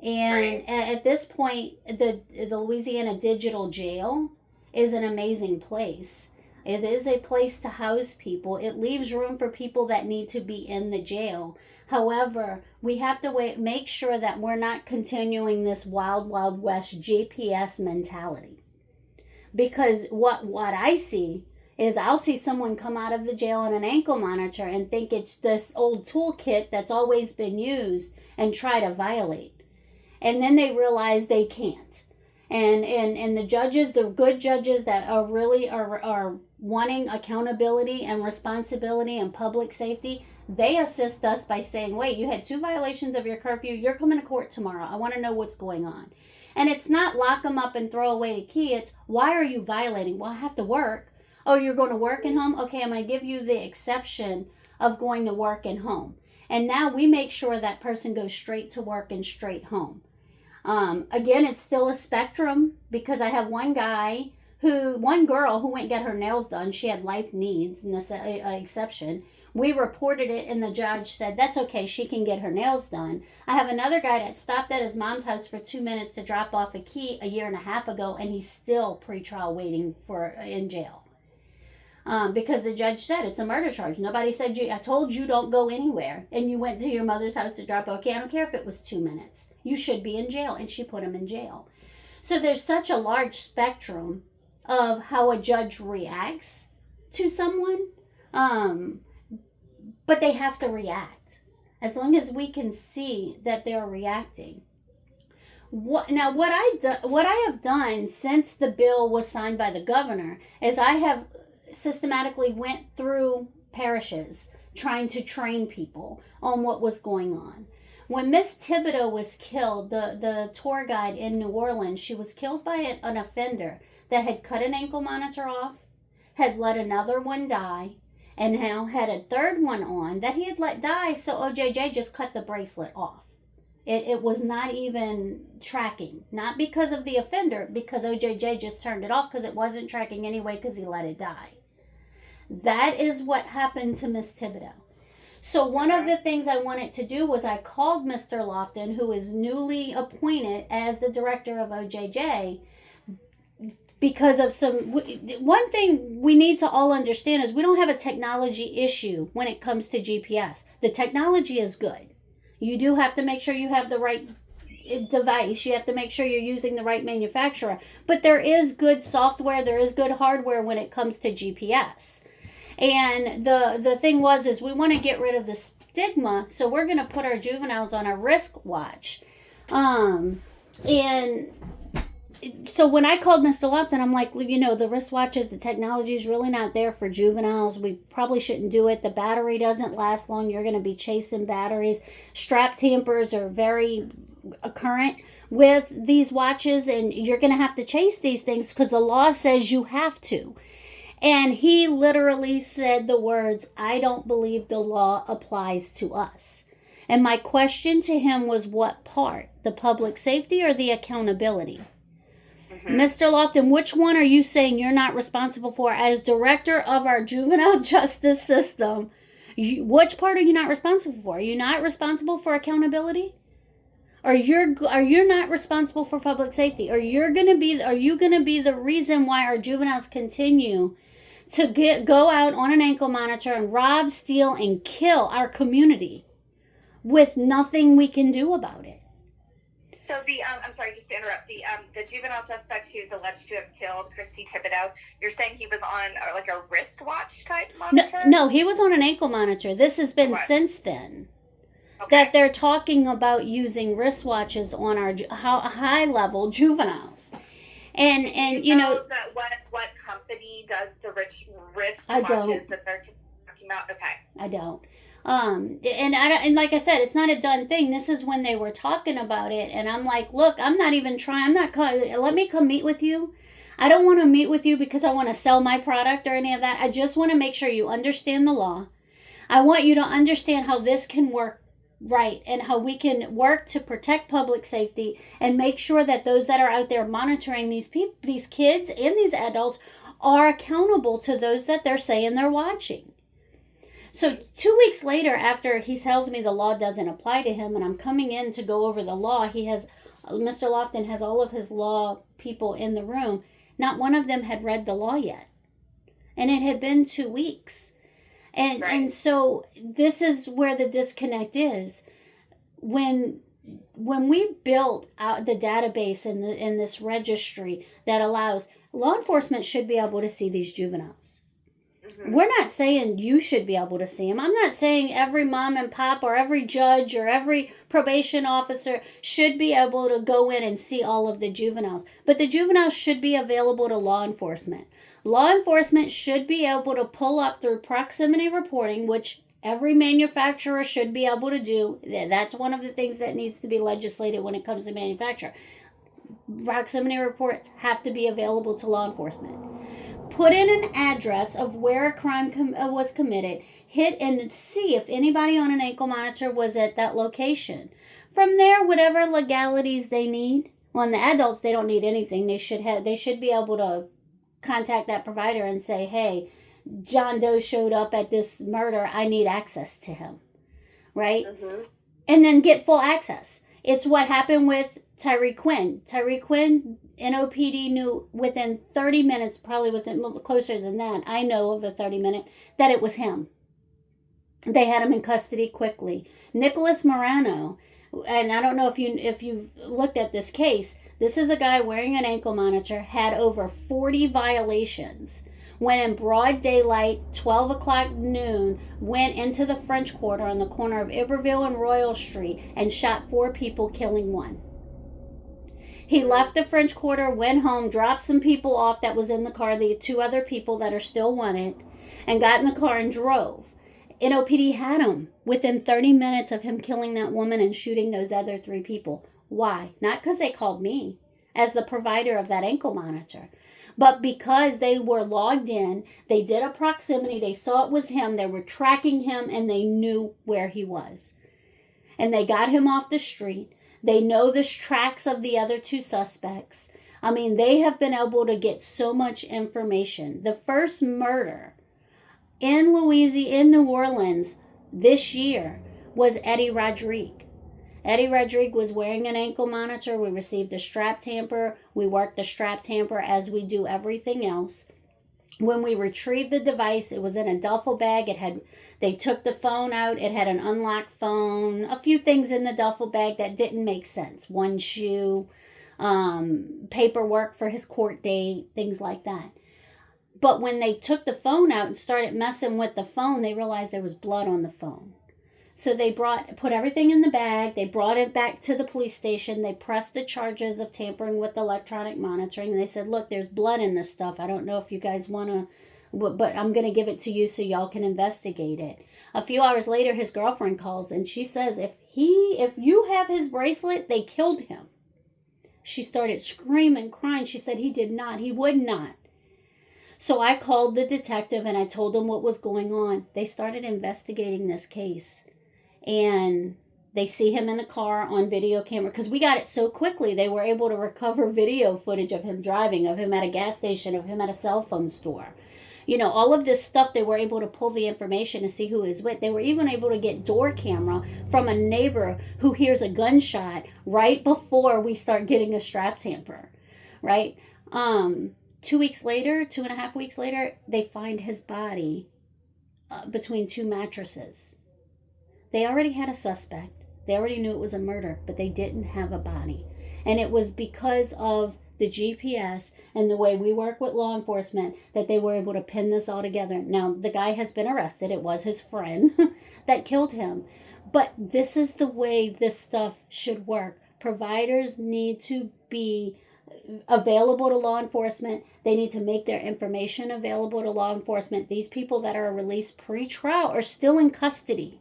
And at this point, the Louisiana Digital Jail is an amazing place. It is a place to house people. It leaves room for people that need to be in the jail. However, we have to make sure that we're not continuing this wild, wild west GPS mentality. Because what I see is I'll see someone come out of the jail on an ankle monitor and think it's this old toolkit that's always been used and try to violate. And then they realize they can't. And the judges, the good judges that are really are wanting accountability and responsibility and public safety, they assist us by saying, wait, you had 2 violations of your curfew. You're coming to court tomorrow. I want to know what's going on. And it's not lock them up and throw away the key. It's, why are you violating? Well, I have to work. Oh, you're going to work and home? Okay, I'm going to give you the exception of going to work and home. And now we make sure that person goes straight to work and straight home. Again, it's still a spectrum, because I have one girl who went and get her nails done. She had life needs, and that's an exception. We reported it, and the judge said, that's okay, she can get her nails done. I have another guy that stopped at his mom's house for 2 minutes to drop off a key a year and a half ago, and he's still pre-trial waiting in jail. Because the judge said it's a murder charge. Nobody said, I told you don't go anywhere, and you went to your mother's house to drop off a key. I don't care if it was 2 minutes. You should be in jail. And she put him in jail. So there's such a large spectrum of how a judge reacts to someone. But they have to react. As long as we can see that they're reacting. What I have done since the bill was signed by the governor is I have systematically went through parishes trying to train people on what was going on. When Miss Thibodeau was killed, the tour guide in New Orleans, she was killed by an offender that had cut an ankle monitor off, had let another one die, and now had a third one on that he had let die, so OJJ just cut the bracelet off. It was not even tracking. Not because of the offender, because OJJ just turned it off because it wasn't tracking anyway because he let it die. That is what happened to Miss Thibodeau. So one of the things I wanted to do was I called Mr. Lofton, who is newly appointed as the director of OJJ, because of one thing we need to all understand is we don't have a technology issue when it comes to GPS. The technology is good. You do have to make sure you have the right device. You have to make sure you're using the right manufacturer. But there is good software, there is good hardware when it comes to GPS. And the thing is we want to get rid of the stigma, so we're going to put our juveniles on a risk watch. And so when I called Mr. Lofton, I'm like, the wristwatches, the technology is really not there for juveniles. We probably shouldn't do it. The battery doesn't last long. You're going to be chasing batteries. Strap tampers are very current with these watches, and you're going to have to chase these things because the law says you have to. And he literally said the words, "I don't believe the law applies to us." And my question to him was, what part? The public safety or the accountability? Mr. Lofton, which one are you saying you're not responsible for as director of our juvenile justice system? Which part are you not responsible for? Are you not responsible for accountability? Are you not responsible for public safety? Are you going to be the reason why our juveniles continue to go out on an ankle monitor and rob, steal, and kill our community with nothing we can do about it? So I'm sorry, just to interrupt, the juvenile suspect who's alleged to have killed Christy Thibodeau, you're saying he was on like a wristwatch type monitor? No, he was on an ankle monitor. This has been since then. Okay. That they're talking about using wristwatches on our high-level juveniles. And you know that what company does the wristwatches that they're talking about? Okay. I don't. And like I said, it's not a done thing. This is when they were talking about it, and I'm like, look, I'm not even trying. Let me come meet with you. I don't want to meet with you because I want to sell my product or any of that. I just want to make sure you understand the law. I want you to understand how this can work right and how we can work to protect public safety and make sure that those that are out there monitoring these kids and these adults are accountable to those that they're saying they're watching. So 2 weeks later, after he tells me the law doesn't apply to him and I'm coming in to go over the law, Mr. Lofton has all of his law people in the room. Not one of them had read the law yet. And it had been 2 weeks. And so this is where the disconnect is. When we built out the database in this registry that allows law enforcement should be able to see these juveniles. We're not saying you should be able to see them. I'm not saying every mom and pop or every judge or every probation officer should be able to go in and see all of the juveniles. But the juveniles should be available to law enforcement. Law enforcement should be able to pull up through proximity reporting, which every manufacturer should be able to do. That's one of the things that needs to be legislated when it comes to manufacture. Proximity reports have to be available to law enforcement. Put in an address of where a crime was committed, hit and see if anybody on an ankle monitor was at that location. From there, whatever legalities they need. Well, in the adults, they don't need anything. They should be able to contact that provider and say, hey, John Doe showed up at this murder. I need access to him. Right? And then get full access. It's what happened with Tyree Quinn. Tyree Quinn, NOPD knew within 30 minutes, probably within closer than that, I know of a 30-minute, that it was him. They had him in custody quickly. Nicholas Morano, and I don't know if you've looked at this case. This is a guy wearing an ankle monitor, had over 40 violations. Went in broad daylight, 12 o'clock noon, went into the French Quarter on the corner of Iberville and Royal Street and shot 4 people, killing 1. He left the French Quarter, went home, dropped some people off that was in the car, the 2 other people that are still wanted, and got in the car and drove. NOPD had him within 30 minutes of him killing that woman and shooting those other 3 people. Why? Not because they called me as the provider of that ankle monitor, but because they were logged in, they did a proximity, they saw it was him, they were tracking him, and they knew where he was. And they got him off the street. They know the tracks of the other 2 suspects. I mean, they have been able to get so much information. The first murder in Louisiana, in New Orleans this year was Eddie Rodrigue. Eddie Rodrigue was wearing an ankle monitor. We received a strap tamper. We worked the strap tamper as we do everything else. When we retrieved the device, it was in a duffel bag. They took the phone out. It had an unlocked phone, a few things in the duffel bag that didn't make sense. 1 shoe, paperwork for his court date, things like that. But when they took the phone out and started messing with the phone, they realized there was blood on the phone. So they put everything in the bag. They brought it back to the police station. They pressed the charges of tampering with electronic monitoring. And they said, look, there's blood in this stuff. I don't know if you guys want to, but I'm going to give it to you so y'all can investigate it. A few hours later, his girlfriend calls and she says, if you have his bracelet, they killed him. She started screaming, crying. She said he did not. He would not. So I called the detective and I told him what was going on. They started investigating this case. And they see him in the car on video camera because we got it so quickly. They were able to recover video footage of him driving, of him at a gas station, of him at a cell phone store. You know, all of this stuff, they were able to pull the information and see who he was with. They were even able to get door camera from a neighbor who hears a gunshot right before we start getting a strap tamper, right? 2 weeks later, 2.5 weeks later, they find his body between 2 mattresses. They already had a suspect. They already knew it was a murder, but they didn't have a body. And it was because of the GPS and the way we work with law enforcement that they were able to pin this all together. Now, the guy has been arrested. It was his friend that killed him. But this is the way this stuff should work. Providers need to be available to law enforcement. They need to make their information available to law enforcement. These people that are released pre-trial are still in custody.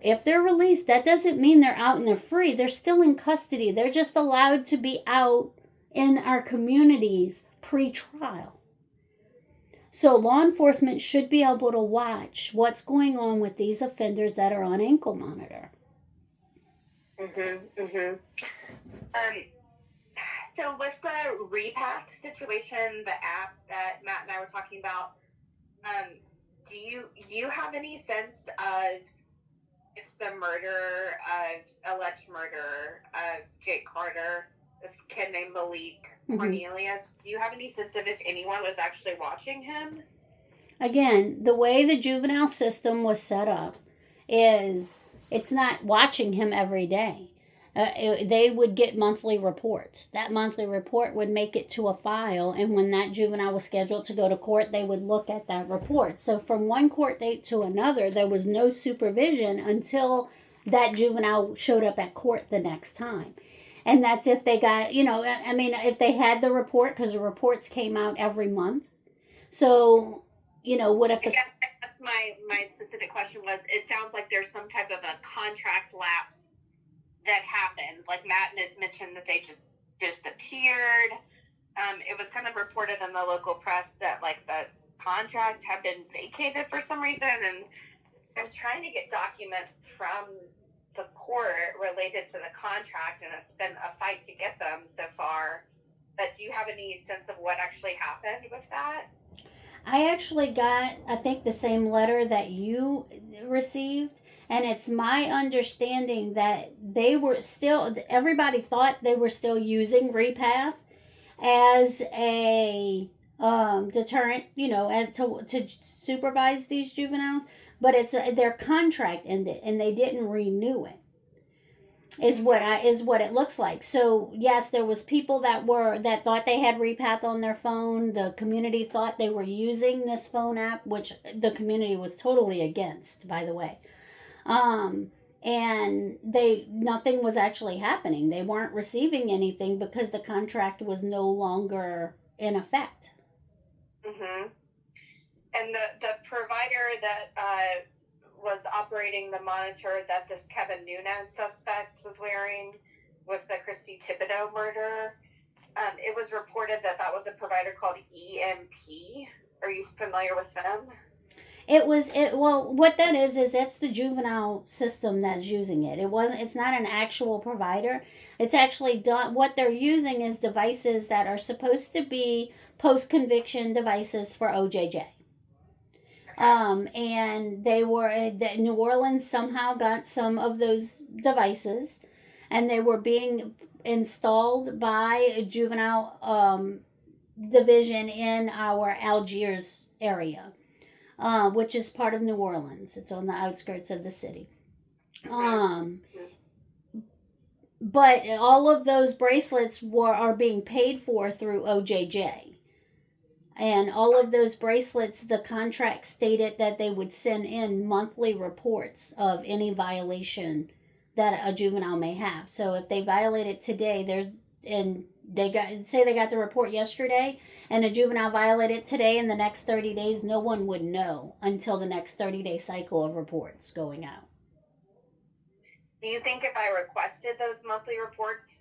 If they're released, that doesn't mean they're out and they're free. They're still in custody. They're just allowed to be out in our communities pre-trial. So law enforcement should be able to watch what's going on with these offenders that are on ankle monitor. So with the Repack situation, the app that Matt and I were talking about, do you have any sense of if the alleged murder of Jake Carter, this kid named Malik Cornelius, do you have any sense of if anyone was actually watching him? Again, the way the juvenile system was set up is it's not watching him every day. They would get monthly reports. That monthly report would make it to a file, and when that juvenile was scheduled to go to court, they would look at that report. So from one court date to another, there was no supervision until that juvenile showed up at court the next time. And that's if they got, if they had the report, because the reports came out every month. So, what if the... I guess my specific question was, it sounds like there's some type of a contract lapse that happened. Like Matt mentioned that they just disappeared. It was kind of reported in the local press that like the contract had been vacated for some reason, and I'm trying to get documents from the court related to the contract, and it's been a fight to get them so far. But do you have any sense of what actually happened with that? I actually got, I think, the same letter that you received. And it's my understanding that they were still, everybody thought they were still using Repath as a deterrent, as to supervise these juveniles. But their contract ended and they didn't renew it. is what it looks like. So yes, there was people that thought they had Repath on their phone. The community thought they were using this phone app, which the community was totally against, by the way. And nothing was actually happening. They weren't receiving anything because the contract was no longer in effect. Mm-hmm. And the provider that was operating the monitor that this Kevin Nunes suspect was wearing with the Christy Thibodeau murder, it was reported that was a provider called EMP. Are you familiar with them? Well, what that is it's the juvenile system that's using it. It's not an actual provider. It's actually done. What they're using is devices that are supposed to be post-conviction devices for OJJ. And New Orleans somehow got some of those devices, and they were being installed by a juvenile division in our Algiers area, which is part of New Orleans. It's on the outskirts of the city. But all of those bracelets are being paid for through OJJ. And all of those bracelets, the contract stated that they would send in monthly reports of any violation that a juvenile may have. So if they violate it today, they got the report yesterday, and a juvenile violated today, in the next 30 days, no one would know until the next 30-day cycle of reports going out. Do you think if I requested those monthly reports,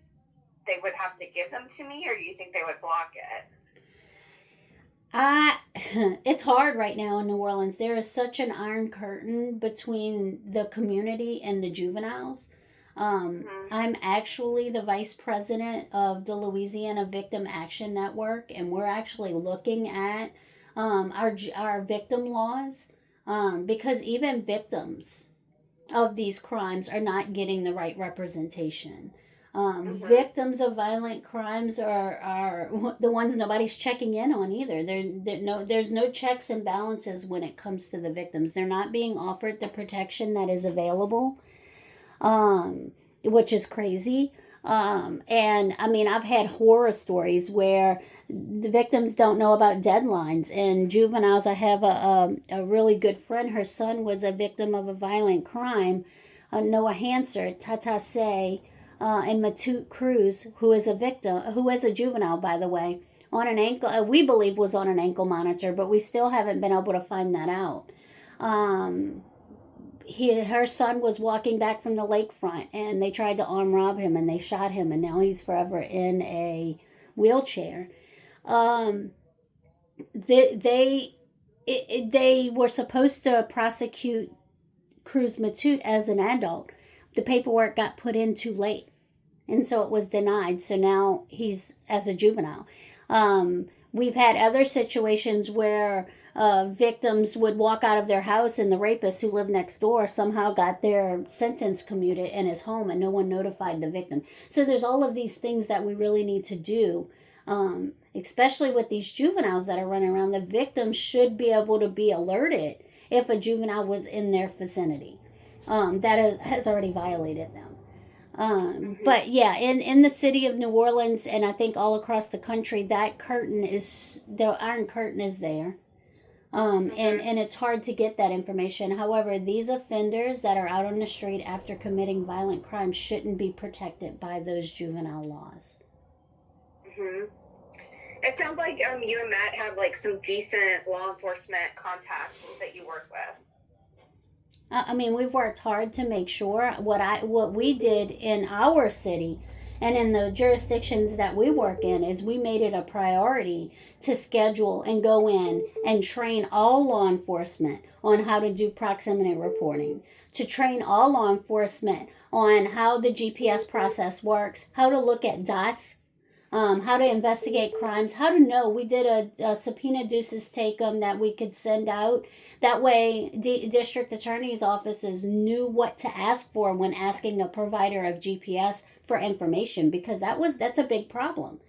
they would have to give them to me, or do you think they would block it? It's hard right now in New Orleans. There is such an iron curtain between the community and the juveniles. I'm actually the vice president of the Louisiana Victim Action Network, and we're actually looking at our victim laws, because even victims of these crimes are not getting the right representation. Victims of violent crimes are the ones nobody's checking in on either. There's no checks and balances when it comes to the victims. They're not being offered the protection that is available, which is crazy. And I mean, I've had horror stories where the victims don't know about deadlines, and juveniles. I have a really good friend. Her son was a victim of a violent crime. Noah Hanser, Tata Say, and Matute Cruz, who is a juvenile, by the way, on an ankle, we believe was on an ankle monitor, but we still haven't been able to find that out. Her son was walking back from the lakefront, and they tried to arm rob him, and they shot him, and now he's forever in a wheelchair. They were supposed to prosecute Cruz Matute as an adult. The paperwork got put in too late, and so it was denied. So now he's as a juvenile. We've had other situations where victims would walk out of their house, and the rapist who lived next door somehow got their sentence commuted in his home, and no one notified the victim. So there's all of these things that we really need to do, especially with these juveniles that are running around. The victims should be able to be alerted if a juvenile was in their vicinity that has already violated them. But yeah, in the city of New Orleans, and I think all across the country, the iron curtain is there. And it's hard to get that information. However, these offenders that are out on the street after committing violent crimes shouldn't be protected by those juvenile laws. It sounds like you and Matt have like some decent law enforcement contacts that you work with. I mean, we've worked hard to make sure. What we did in our city and in the jurisdictions that we work in is we made it a priority to schedule and go in and train all law enforcement on how to do proximity reporting, to train all law enforcement on how the GPS process works, how to look at dots, how to investigate crimes, how to know. We did a subpoena deuces take-em that we could send out. That way, district attorney's offices knew what to ask for when asking a provider of GPS for information, because that's a big problem.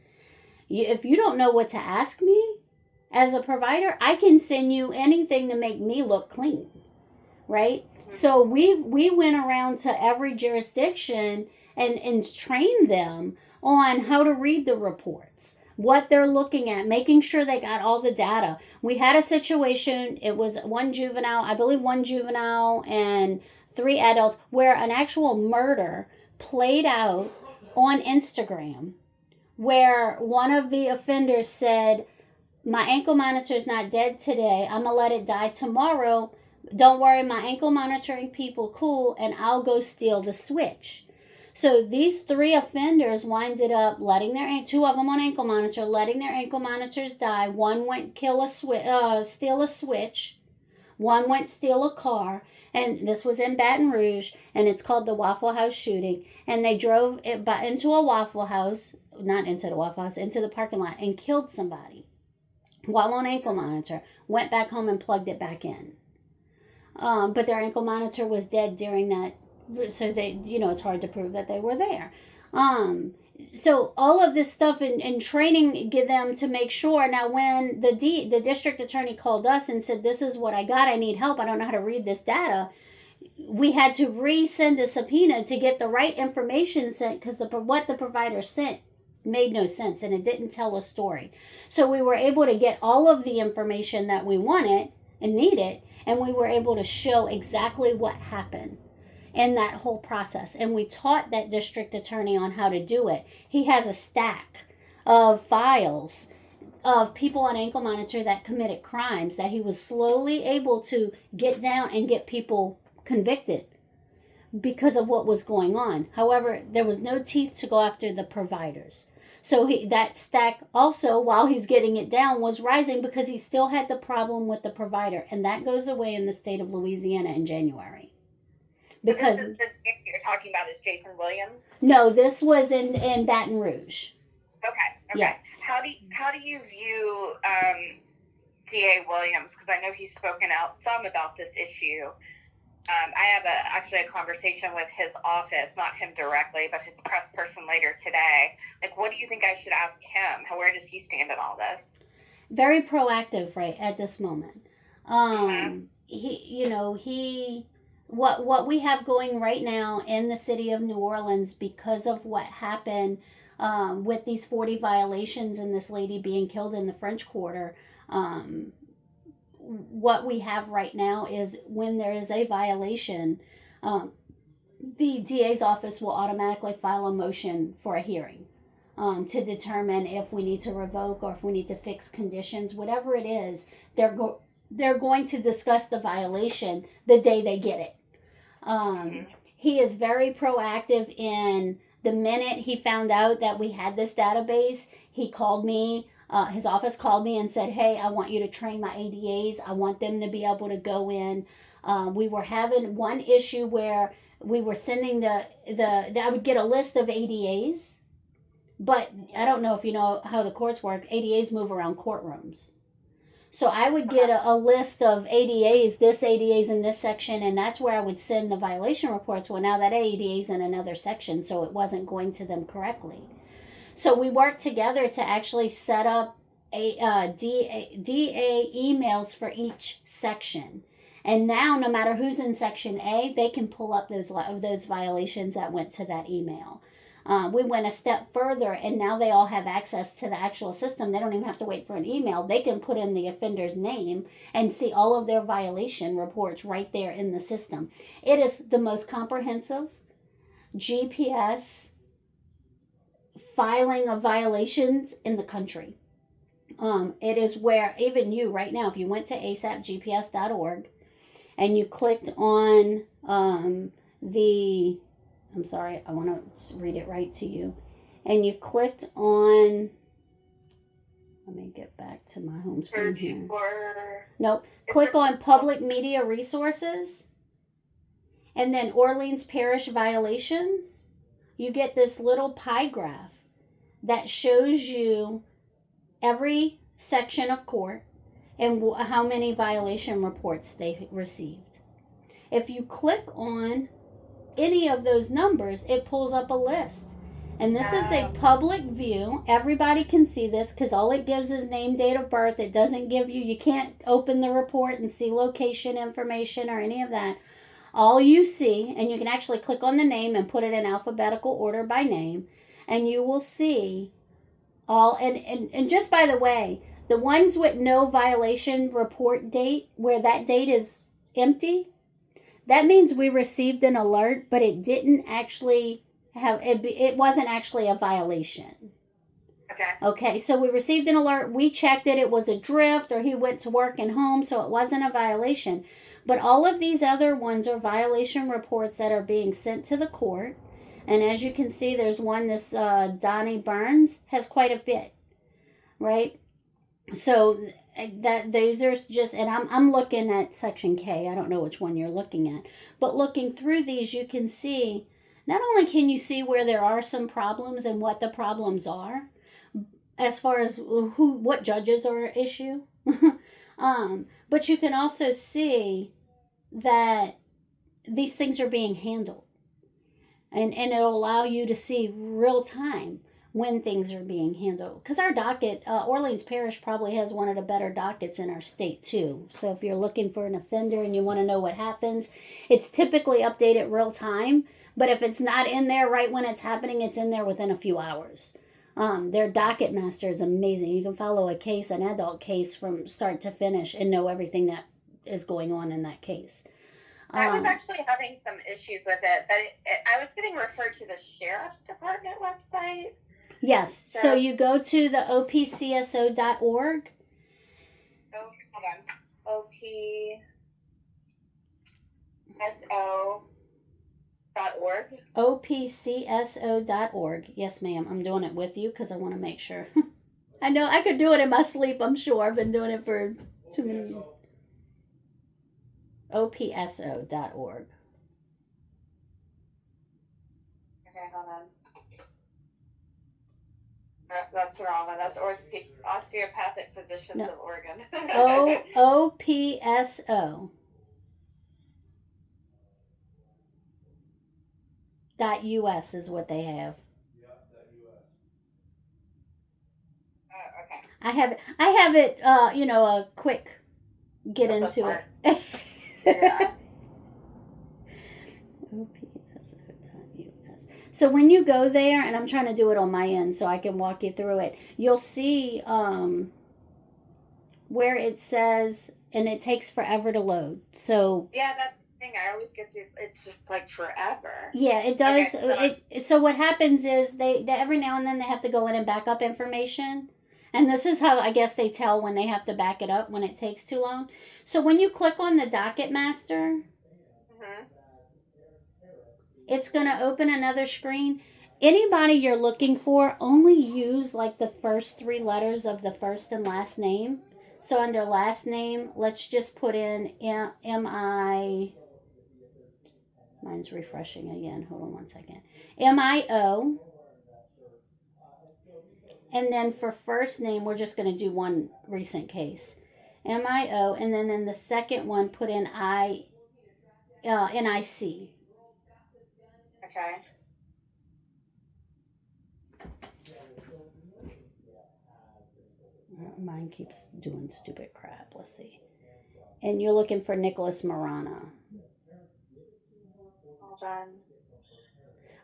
If you don't know what to ask me as a provider, I can send you anything to make me look clean, right? So we went around to every jurisdiction and train them on how to read the reports, what they're looking at, making sure they got all the data. We had a situation, it was one juvenile and 3 adults, where an actual murder played out on Instagram, where one of the offenders said, my ankle monitor's not dead today, I'm gonna let it die tomorrow. Don't worry, my ankle monitoring people cool, and I'll go steal the switch. So these 3 offenders winded up letting their 2 of them on ankle monitor, letting their ankle monitors die. One went steal a switch. One went steal a car, and this was in Baton Rouge, and it's called the Waffle House shooting. And they drove it into a Waffle House, not into the Waffle House, into the parking lot, and killed somebody while on ankle monitor. Went back home and plugged it back in. But their ankle monitor was dead during that, so they, it's hard to prove that they were there. So all of this stuff and training, get them to make sure. Now, when the district attorney called us and said, this is what I got, I need help, I don't know how to read this data, we had to resend a subpoena to get the right information sent, because what the provider sent made no sense and it didn't tell a story. So we were able to get all of the information that we wanted and needed, and we were able to show exactly what happened in that whole process. And we taught that district attorney on how to do it. He has a stack of files of people on ankle monitor that committed crimes that he was slowly able to get down and get people convicted because of what was going on. However, there was no teeth to go after the providers. So that stack also, while he's getting it down, was rising because he still had the problem with the provider. And that goes away in the state of Louisiana in January. Because this you're talking about is Jason Williams? No, this was in Baton Rouge. Okay. Yeah. How do you view DA Williams? Because I know he's spoken out some about this issue. I have actually a conversation with his office, not him directly, but his press person later today. Like, what do you think I should ask him? Where does he stand in all this? Very proactive right at this moment. What we have going right now in the city of New Orleans, because of what happened with these 40 violations and this lady being killed in the French Quarter, what we have right now is when there is a violation, the DA's office will automatically file a motion for a hearing to determine if we need to revoke or if we need to fix conditions. Whatever it is, they're going to discuss the violation the day they get it. He is very proactive. In the minute he found out that we had this database, he called me. His office called me and said, hey, I want you to train my ADAs. I want them to be able to go in. We were having one issue where we were sending I would get a list of ADAs, but I don't know if you know how the courts work. ADAs move around courtrooms. So I would get a list of ADAs, this ADA's in this section, and that's where I would send the violation reports. Well, now that ADA's in another section, so it wasn't going to them correctly. So we worked together to actually set up DA emails for each section. And now, no matter who's in Section A, they can pull up those violations that went to that email. We went a step further, and now they all have access to the actual system. They don't even have to wait for an email. They can put in the offender's name and see all of their violation reports right there in the system. It is the most comprehensive GPS filing of violations in the country. It is where even you right now, if you went to asapgps.org and you clicked on I'm sorry, I want to read it right to you. And you clicked on, let me get back to my home screen here. Nope. Click on Public Media Resources and then Orleans Parish Violations. You get this little pie graph that shows you every section of court and how many violation reports they received. If you click on any of those numbers, it pulls up a list. And this is a public view. Everybody can see this because all it gives is name, date of birth. It doesn't give you can't open the report and see location information or any of that. all you see, and you can actually click on the name and put it in alphabetical order by name, and you will see all, and just by the way, the ones with no violation report date, where that date is empty, that means we received an alert, but it didn't actually have, it wasn't actually a violation. Okay. Okay, so we received an alert, we checked it, it was a drift, or he went to work and home, so it wasn't a violation. But all of these other ones are violation reports that are being sent to the court. And as you can see, there's one, this Donnie Burns has quite a bit, right? So that those are just, and I'm looking at section K. I don't know which one you're looking at, but looking through these, you can see, not only can you see where there are some problems and what the problems are, as far as what judges are at issue, but you can also see that these things are being handled, and it'll allow you to see real time when things are being handled. Because our docket, Orleans Parish probably has one of the better dockets in our state too. So if you're looking for an offender and you want to know what happens, it's typically updated real time. But if it's not in there right when it's happening, it's in there within a few hours. Their docket master is amazing. You can follow a case, an adult case, from start to finish and know everything that is going on in that case. I was actually having some issues with it, but I was getting referred to the Sheriff's Department website. Yes. So you go to the opcso.org. Oh, hold on. opcso.org. opcso.org. Yes, ma'am. I'm doing it with you because I want to make sure. I know I could do it in my sleep, I'm sure. I've been doing it for too many years. opso.org. Okay, hold on. That's the wrong one. That's Osteopathic Physicians of Oregon. OPSO. .us is what they have. Okay. I have it. A quick get That's into it. Yeah. opso.us. So when you go there, and I'm trying to do it on my end so I can walk you through it, you'll see where it says, and it takes forever to load. So yeah, that's the thing. I always get these. It's just like forever. Yeah, it does. Okay, So what happens is they every now and then they have to go in and back up information. And this is how I guess they tell when they have to back it up when it takes too long. So when you click on the docket master, it's going to open another screen. Anybody you're looking for, only use like the first 3 letters of the first and last name. So under last name, let's just put in M-I... Mine's refreshing again. Hold on one second. M-I-O. And then for first name, we're just going to do one recent case. M-I-O. And then in the second one, put in N-I-C. Okay. Mine keeps doing stupid crap. Let's see. And you're looking for Nicholas Marana. Hold on.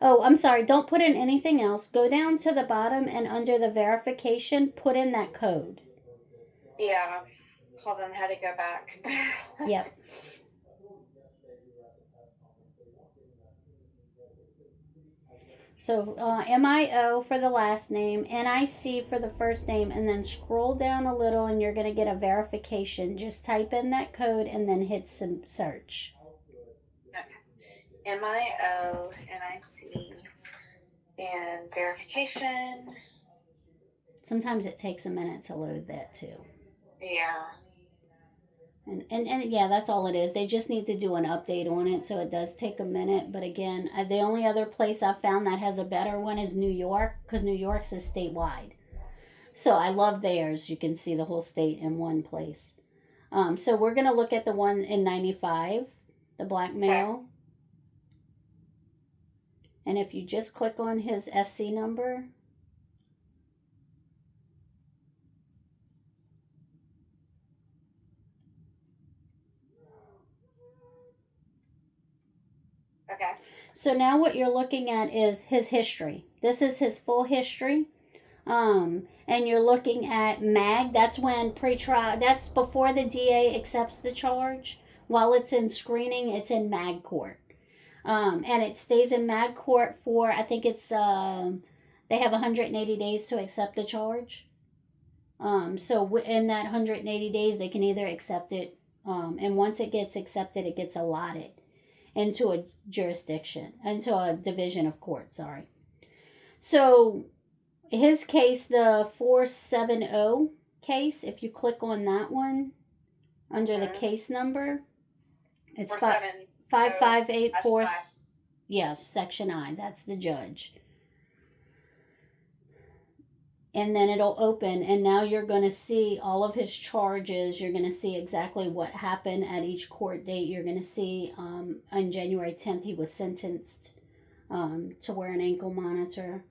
Oh, I'm sorry. Don't put in anything else. Go down to the bottom and under the verification, put in that code. Yeah. Hold on. How to go back? Yep. So M-I-O for the last name, N-I-C for the first name, and then scroll down a little and you're going to get a verification. Just type in that code and then hit some search. Okay. M-I-O, N-I-C, and verification. Sometimes it takes a minute to load that too. Yeah. And yeah, that's all it is. They just need to do an update on it, so it does take a minute. But again, the only other place I've found that has a better one is New York, because New York's is statewide. So I love theirs. You can see the whole state in one place. So we're going to look at the one in 95, the black male. Okay. And if you just click on his SC number... So now what you're looking at is his history. This is his full history. And you're looking at MAG. That's when pretrial. That's before the DA accepts the charge. While it's in screening, it's in MAG court. And it stays in MAG court for, I think it's they have 180 days to accept the charge. So in that 180 days, they can either accept it, and once it gets accepted, it gets allotted into a jurisdiction, into a division of court. Sorry. So his case, the 470 case, if you click on that one under the case number, it's 5584. Yes, section I. That's the judge. And then it'll open, and now you're going to see all of his charges. You're going to see exactly what happened at each court date. You're going to see on January 10th, he was sentenced to wear an ankle monitor,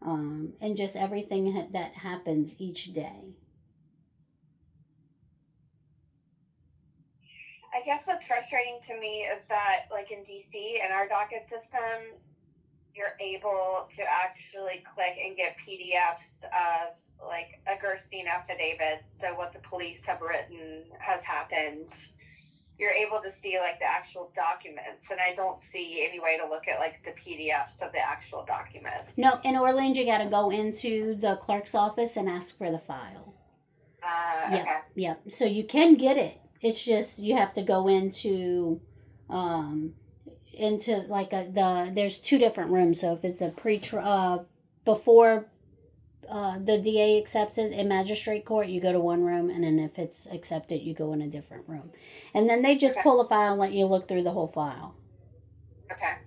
and just everything that happens each day. I guess what's frustrating to me is that, like in DC, in our docket system, you're able to actually click and get PDFs of like a Gerstein affidavit. So what the police have written has happened. You're able to see like the actual documents, and I don't see any way to look at like the PDFs of the actual documents. No, in Orleans, you got to go into the clerk's office and ask for the file. Okay. Yeah. So you can get it. It's just you have to go into like there's two different rooms. So if it's a before the DA accepts it in magistrate court, you go to one room, and then if it's accepted, you go in a different room, and then they just pull a file and let you look through the whole file. Okay.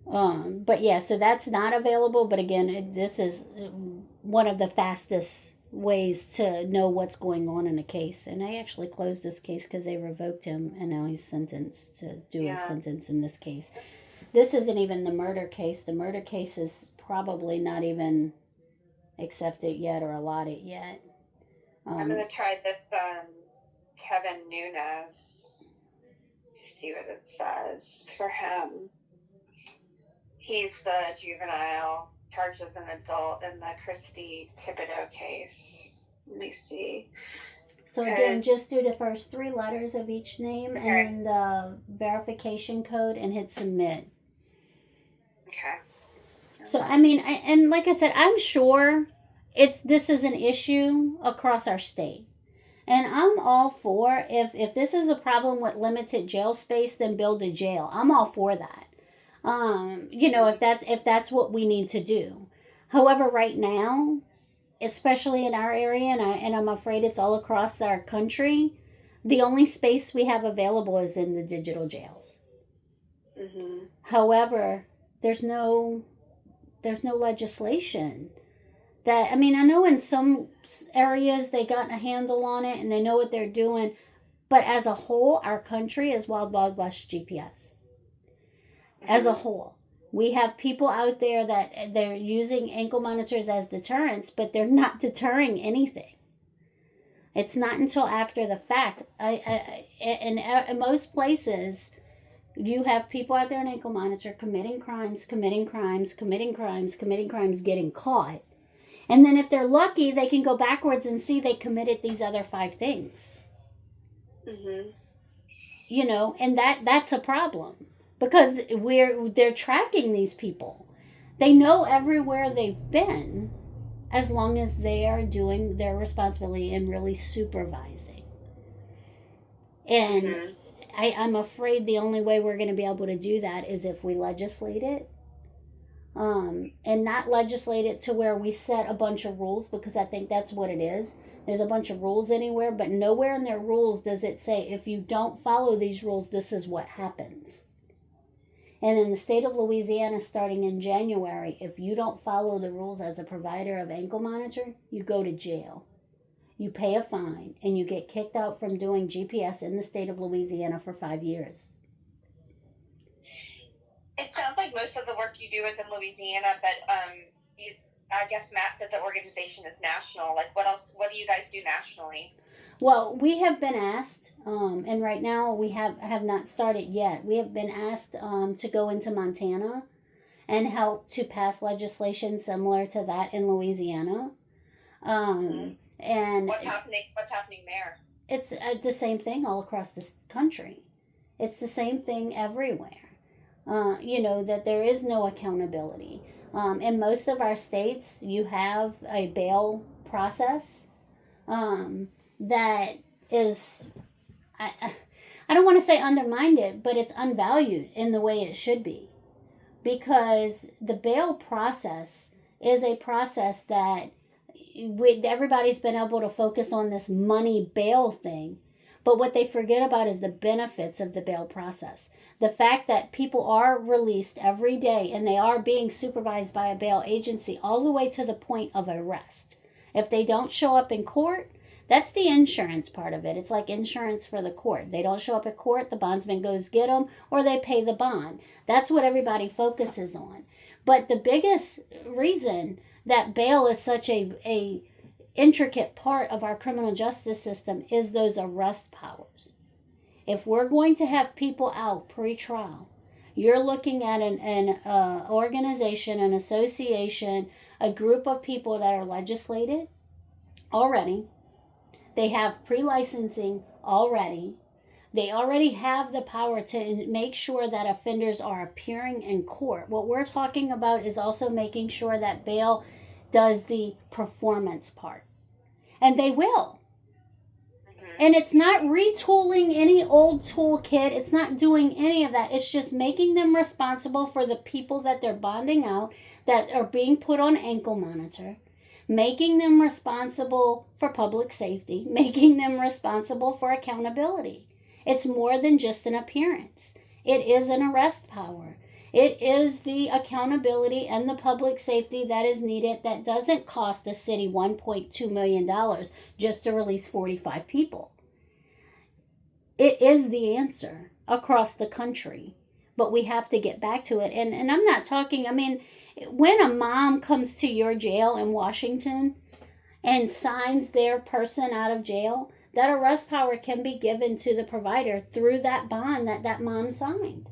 But yeah, so that's not available. But again, this is one of the fastest ways to know what's going on in a case. And they actually closed this case because they revoked him, and now he's sentenced to do his sentence in this case. This isn't even the murder case. The murder case is probably not even accepted yet or allotted yet. I'm going to try this Kevin Nunes to see what it says for him. He's the juvenile, charged as an adult in the Christy Thibodeau case. Let me see. So again, just do the first three letters of each name and then the verification code and hit submit. Okay. So I mean, and like I said, I'm sure this is an issue across our state. And I'm all for, if this is a problem with limited jail space, then build a jail. I'm all for that. If that's what we need to do. However, right now, especially in our area, and I'm afraid it's all across our country, the only space we have available is in the digital jails. Mm-hmm. However, there's no legislation that, I mean, I know in some areas they got a handle on it and they know what they're doing, but as a whole, our country is wild, wild west GPS. As a whole, we have people out there that they're using ankle monitors as deterrents, but they're not deterring anything. It's not until after the fact. In most places, you have people out there in ankle monitor committing crimes, getting caught. And then if they're lucky, they can go backwards and see they committed these other 5 things. Mm-hmm. And that's a problem. Because they're tracking these people. They know everywhere they've been as long as they are doing their responsibility and really supervising. And I'm afraid the only way we're going to be able to do that is if we legislate it. And not legislate it to where we set a bunch of rules, because I think that's what it is. There's a bunch of rules anywhere, but nowhere in their rules does it say if you don't follow these rules, this is what happens. And in the state of Louisiana, starting in January, if you don't follow the rules as a provider of ankle monitor, you go to jail. You pay a fine, and you get kicked out from doing GPS in the state of Louisiana for 5 years. It sounds like most of the work you do is in Louisiana, but I guess Matt said the organization is national. Like, what else? What do you guys do nationally? Well, we have been asked And right now we have not started yet. We have been asked to go into Montana and help to pass legislation similar to that in Louisiana. And What's happening? What's happening there? it's the same thing all across this country. It's the same thing everywhere. That there is no accountability. In most of our states, you have a bail process that is, I don't want to say undermined, but it's unvalued in the way it should be. Because the bail process is a process that everybody's been able to focus on this money bail thing, but what they forget about is the benefits of the bail process. The fact that people are released every day and they are being supervised by a bail agency all the way to the point of arrest. If they don't show up in court, that's the insurance part of it. It's like insurance for the court. They don't show up at court, the bondsman goes get them, or they pay the bond. That's what everybody focuses on. But the biggest reason that bail is such a intricate part of our criminal justice system is those arrest powers. If we're going to have people out pre-trial, you're looking at an organization, an association, a group of people that are legislated already. They have pre-licensing already. They already have the power to make sure that offenders are appearing in court. What we're talking about is also making sure that bail does the performance part. And they will. And it's not retooling any old toolkit. It's not doing any of that. It's just making them responsible for the people that they're bonding out, that are being put on ankle monitor, making them responsible for public safety, making them responsible for accountability. It's more than just an appearance. It is an arrest power. It is the accountability and the public safety that is needed that doesn't cost the city $1.2 million just to release 45 people. It is the answer across the country, but we have to get back to it. And I'm not talking, when a mom comes to your jail in Washington and signs their person out of jail, that arrest power can be given to the provider through that bond that mom signed.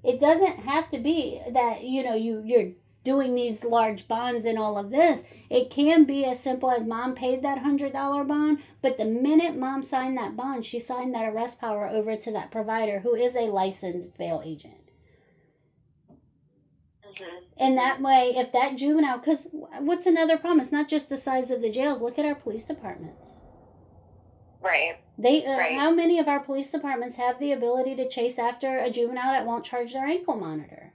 It doesn't have to be that, you're doing these large bonds and all of this. It can be as simple as mom paid that $100 bond, but the minute mom signed that bond, she signed that arrest power over to that provider who is a licensed bail agent. And that way, if that juvenile, because what's another problem? It's not just the size of the jails. Look at our police departments. Right. Right. How many of our police departments have the ability to chase after a juvenile that won't charge their ankle monitor?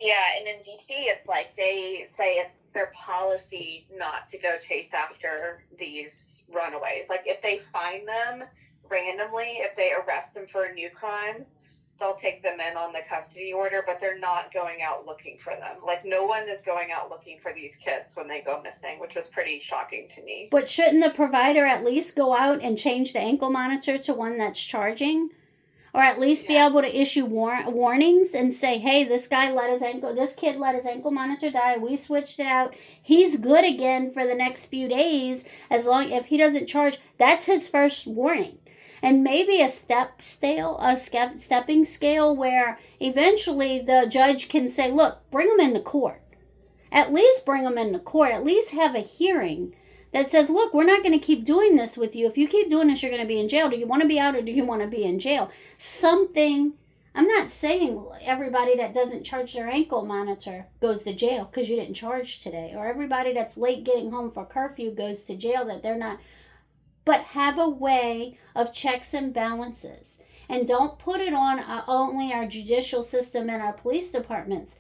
Yeah, and in DC, it's like they say it's their policy not to go chase after these runaways. Like, if they find them randomly, if they arrest them for a new crime, they'll take them in on the custody order, but they're not going out looking for them. Like, no one is going out looking for these kids when they go missing, which was pretty shocking to me. But shouldn't the provider at least go out and change the ankle monitor to one that's charging? Or at least be able to issue warnings and say, hey, this kid let his ankle monitor die. We switched it out. He's good again for the next few days. If he doesn't charge, that's his first warning. And maybe a stepping scale where eventually the judge can say, look, bring him into court. At least bring him into court. At least have a hearing that says, look, we're not going to keep doing this with you. If you keep doing this, you're going to be in jail. Do you want to be out or do you want to be in jail? Something. I'm not saying everybody that doesn't charge their ankle monitor goes to jail because you didn't charge today. Or everybody that's late getting home for curfew goes to jail that they're not. But have a way of checks and balances. And don't put it on only our judicial system and our police departments.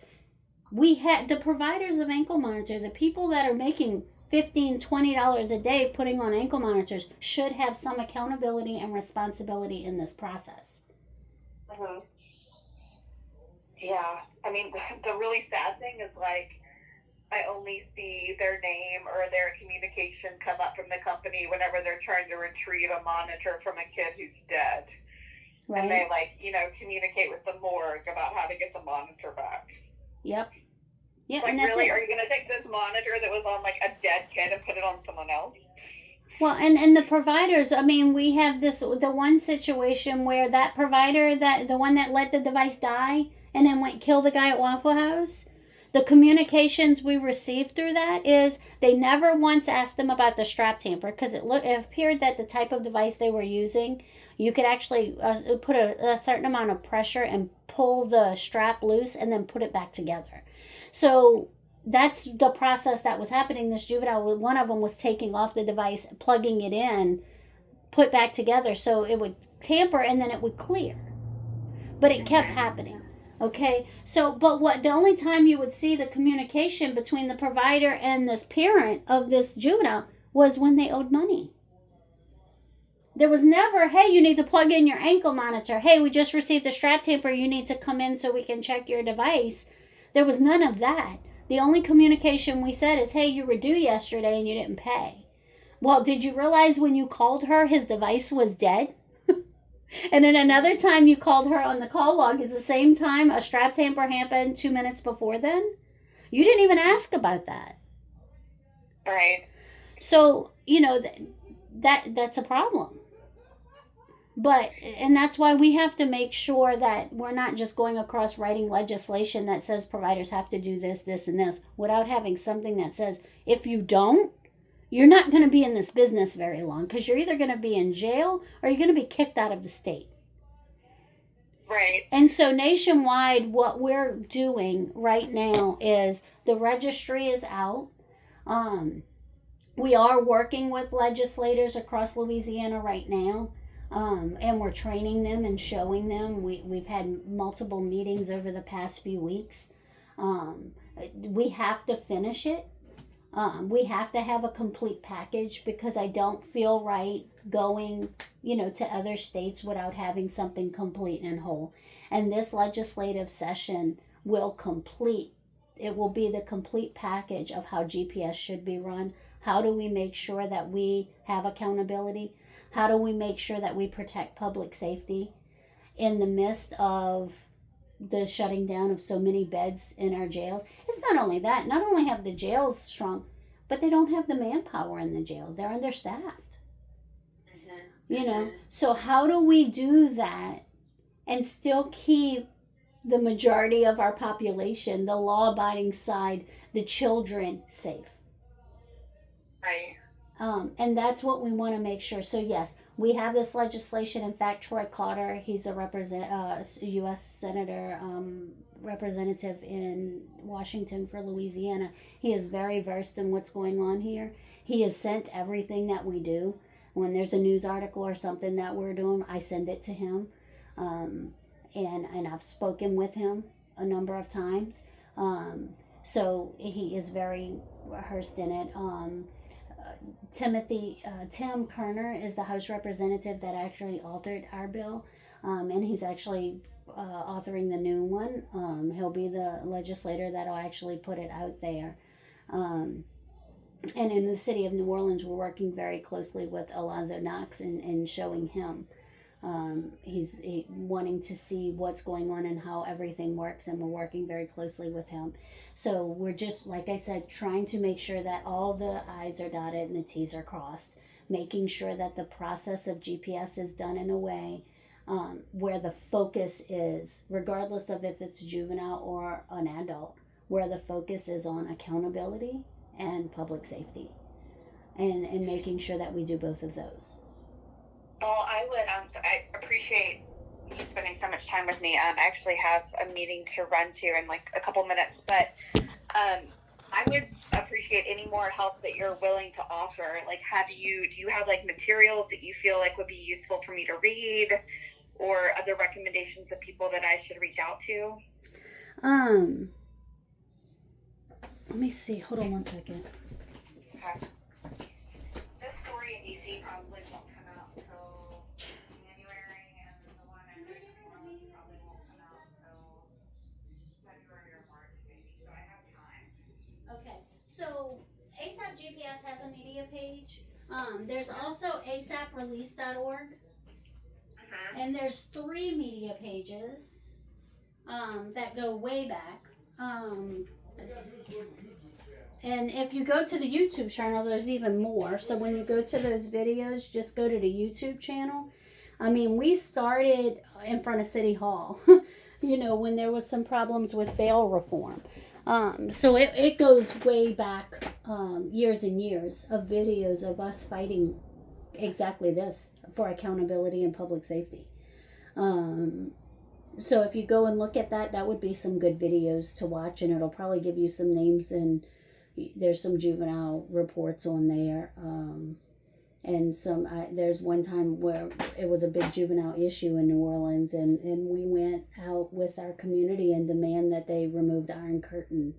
We had the providers of ankle monitors, the people that are making $15, $20 a day putting on ankle monitors should have some accountability and responsibility in this process. Mm-hmm. Yeah. The really sad thing is, I only see their name or their communication come up from the company whenever they're trying to retrieve a monitor from a kid who's dead. Right. And they, communicate with the morgue about how to get the monitor back. Yep. Yeah, really, are you going to take this monitor that was on, a dead kid and put it on someone else? Well, and the providers, I mean, we have the one situation where that provider, that the one that let the device die and then went kill the guy at Waffle House, the communications we received through that is they never once asked them about the strap tamper because it appeared that the type of device they were using, you could actually put a certain amount of pressure and pull the strap loose and then put it back together. So that's the process that was happening. This juvenile, one of them was taking off the device, plugging it in, put back together so it would tamper and then it would clear. But it kept happening. Okay, so but what the only time you would see the communication between the provider and this parent of this juvenile was when they owed money. There was never, hey, you need to plug in your ankle monitor. Hey, we just received a strap tamper. You need to come in so we can check your device. There was none of that. The only communication we said is, hey, you were due yesterday and you didn't pay. Well, did you realize when you called her, his device was dead? And then another time you called her on the call log is the same time a strap tamper happened 2 minutes before then? You didn't even ask about that. Right. So, you know, that's a problem. But, and that's why we have to make sure that we're not just going across writing legislation that says providers have to do this, this, and this, without having something that says, if you don't, you're not going to be in this business very long because you're either going to be in jail or you're going to be kicked out of the state. Right. And so nationwide, what we're doing right now is the registry is out. We are working with legislators across Louisiana right now. And we're training them and showing them. We've had multiple meetings over the past few weeks. We have to finish it. We have to have a complete package because I don't feel right going, to other states without having something complete and whole. And this legislative session will be the complete package of how GPS should be run. How do we make sure that we have accountability? How do we make sure that we protect public safety in the midst of the shutting down of so many beds in our jails? It's not only that. Not only have the jails shrunk, but they don't have the manpower in the jails. They're understaffed. Mm-hmm. So how do we do that and still keep the majority of our population, the law-abiding side, the children safe? Right. And that's what we want to make sure. So yes, we have this legislation. In fact, Troy Cotter, he's a U.S. Senator, representative in Washington for Louisiana. He is very versed in what's going on here. He has sent everything that we do. When there's a news article or something that we're doing, I send it to him. And I've spoken with him a number of times. So he is very versed in it. Tim Kerner is the House representative that actually authored our bill, and he's actually authoring the new one. He'll be the legislator that'll actually put it out there. And in the city of New Orleans, we're working very closely with Alonzo Knox and showing him. He's wanting to see what's going on and how everything works, and we're working very closely with him. So we're just, like I said, trying to make sure that all the I's are dotted and the T's are crossed, making sure that the process of GPS is done in a way where the focus is, regardless of if it's juvenile or an adult, where the focus is on accountability and public safety, and making sure that we do both of those. Well, I appreciate you spending so much time with me. I actually have a meeting to run to in like a couple minutes, but I would appreciate any more help that you're willing to offer. Like, do you have like materials that you feel like would be useful for me to read, or other recommendations of people that I should reach out to? Let me see. Hold on one second. Okay. This story in DC probably won't come out until January, and the one in New Orleans probably won't come out until February or March, maybe. So I have time. Okay. So ASAP GPS has a media page. There's also asaprelease.org, and there's 3 media pages that go way back. and if you go to the YouTube channel, there's even more. So when you go to those videos, just go to the YouTube channel. I mean, we started in front of City Hall, when there was some problems with bail reform. So it goes way back, years and years of videos of us fighting exactly this for accountability and public safety. So if you go and look at that, that would be some good videos to watch, and it'll probably give you some names, and there's some juvenile reports on there. And there's one time where it was a big juvenile issue in New Orleans, and we went out with our community and demand that they remove the Iron Curtain.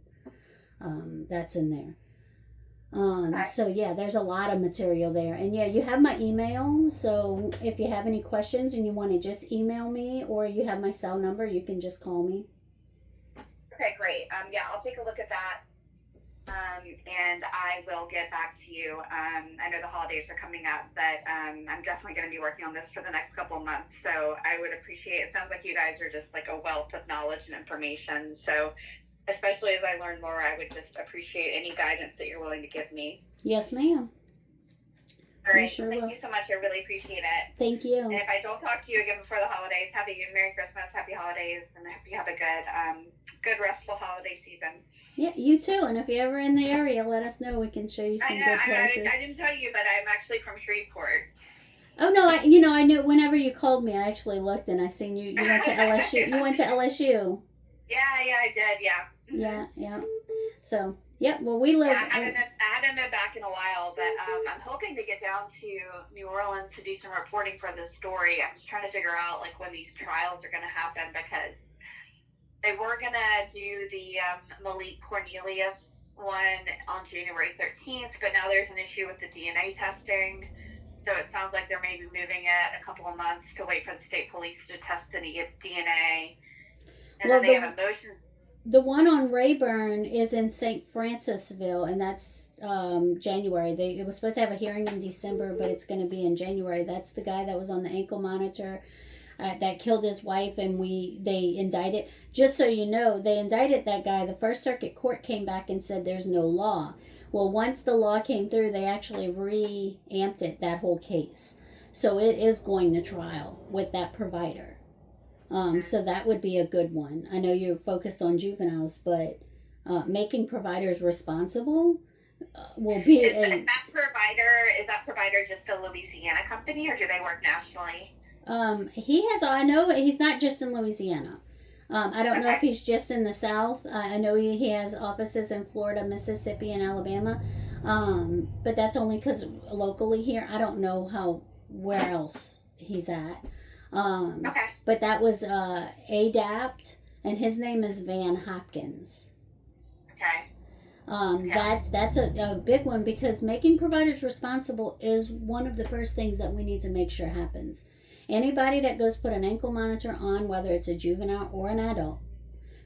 That's in there. So yeah, there's a lot of material there. And yeah, you have my email. So if you have any questions and you want to just email me, or you have my cell number, you can just call me. Okay, great. Yeah, I'll take a look at that. And I will get back to you. I know the holidays are coming up, but I'm definitely going to be working on this for the next couple of months. So I would appreciate, it sounds like you guys are just like a wealth of knowledge and information. So especially as I learn more, I would just appreciate any guidance that you're willing to give me. Yes, ma'am. All right. Sure Thank will. you so much. I really appreciate it. Thank you. And if I don't talk to you again before the holidays, Merry Christmas, Happy Holidays, and I hope you have a good restful holiday season. Yeah, you too. And if you're ever in the area, let us know. We can show you some good places. I didn't tell you, but I'm actually from Shreveport. Oh no, I knew whenever you called me, I actually looked and I seen you went to LSU. You went to LSU. Yeah, I did, yeah. Yeah. So, yeah, well, we live... Yeah, I haven't been back in a while, but I'm hoping to get down to New Orleans to do some reporting for this story. I'm just trying to figure out, like, when these trials are going to happen, because they were going to do the Malik Cornelius one on January 13th, but now there's an issue with the DNA testing. So it sounds like they're maybe moving it a couple of months to wait for the state police to test the DNA. And then they have a motion. The one on Rayburn is in St. Francisville, and that's January. It was supposed to have a hearing in December, but it's going to be in January. That's the guy that was on the ankle monitor that killed his wife, and they indicted. Just so you know, they indicted that guy. The First Circuit Court came back and said there's no law. Well, once the law came through, they actually reamped it, that whole case. So it is going to trial with that provider. So that would be a good one. I know you're focused on juveniles, but making providers responsible will be is that provider just a Louisiana company, or do they work nationally? I know he's not just in Louisiana. I don't know if he's just in the South. I know he has offices in Florida, Mississippi, and Alabama. But that's only because locally here, I don't know where else he's at. But that was ADAPT, and his name is Van Hopkins. Okay. That's a big one, because making providers responsible is one of the first things that we need to make sure happens. Anybody that goes put an ankle monitor on, whether it's a juvenile or an adult,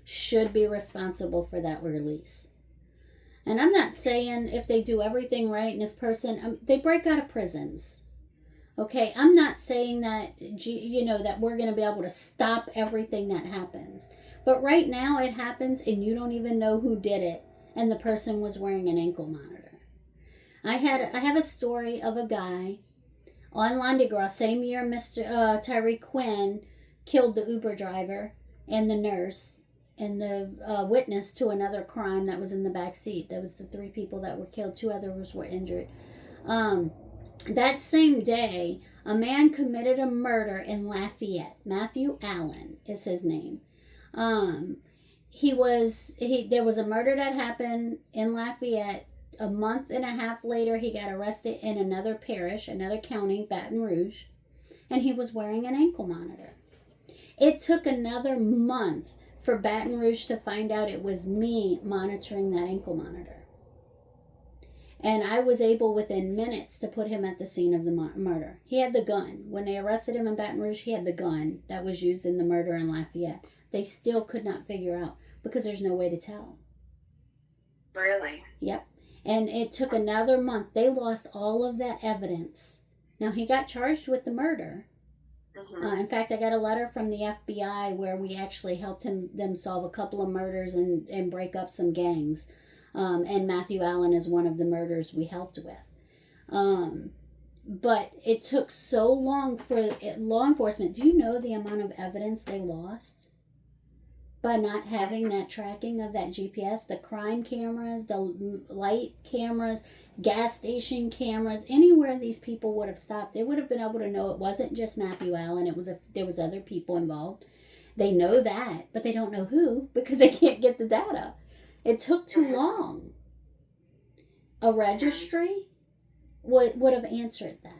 should be responsible for that release. And I'm not saying if they do everything right and this person, they break out of prisons. Okay, I'm not saying that, that we're going to be able to stop everything that happens. But right now it happens and you don't even know who did it, and the person was wearing an ankle monitor. I have a story of a guy on Mardi Gras, same year Mr. Tyree Quinn killed the Uber driver and the nurse and the witness to another crime that was in the back seat. That was the 3 people that were killed. 2 others were injured. That same day, a man committed a murder in Lafayette. Matthew Allen is his name. There was a murder that happened in Lafayette. A month and a half later, he got arrested in another parish, another county, Baton Rouge, and he was wearing an ankle monitor. It took another month for Baton Rouge to find out it was me monitoring that ankle monitor. And I was able within minutes to put him at the scene of the murder. He had the gun. When they arrested him in Baton Rouge, he had the gun that was used in the murder in Lafayette. They still could not figure out because there's no way to tell. Really? Yep. And it took another month. They lost all of that evidence. Now, he got charged with the murder. Mm-hmm. In fact, I got a letter from the FBI where we actually helped them solve a couple of murders and break up some gangs. And Matthew Allen is one of the murders we helped with. But it took so long for law enforcement. Do you know the amount of evidence they lost by not having that tracking of that GPS? The crime cameras, the light cameras, gas station cameras, anywhere these people would have stopped, they would have been able to know it wasn't just Matthew Allen. There was other people involved. They know that, but they don't know who because they can't get the data. It took too long. A registry would have answered that.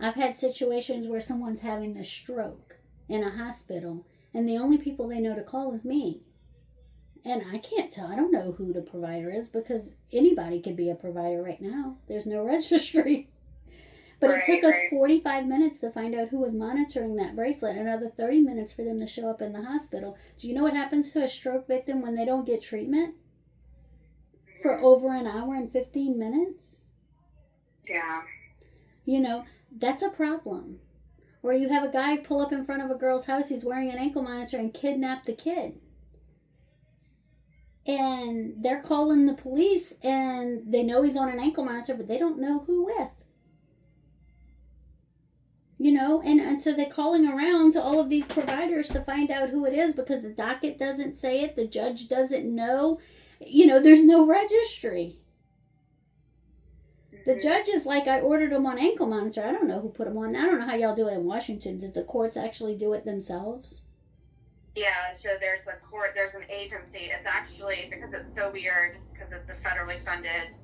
I've had situations where someone's having a stroke in a hospital, and the only people they know to call is me. And I can't tell. I don't know who the provider is because anybody could be a provider right now. There's no registry. But it took us 45 minutes to find out who was monitoring that bracelet, another 30 minutes for them to show up in the hospital. Do you know what happens to a stroke victim when they don't get treatment? For over an hour and 15 minutes? Yeah. You know, that's a problem. Or you have a guy pull up in front of a girl's house, he's wearing an ankle monitor and kidnap the kid. And they're calling the police and they know he's on an ankle monitor, but they don't know who with. You know, and so they're calling around to all of these providers to find out who it is because the docket doesn't say it, the judge doesn't know. You know, there's no registry. The judge is like, I ordered them on ankle monitor. I don't know who put them on. I don't know how y'all do it in Washington. Does the courts actually do it themselves? Yeah, so there's a court, there's an agency. It's actually, because it's so weird, because it's a federally funded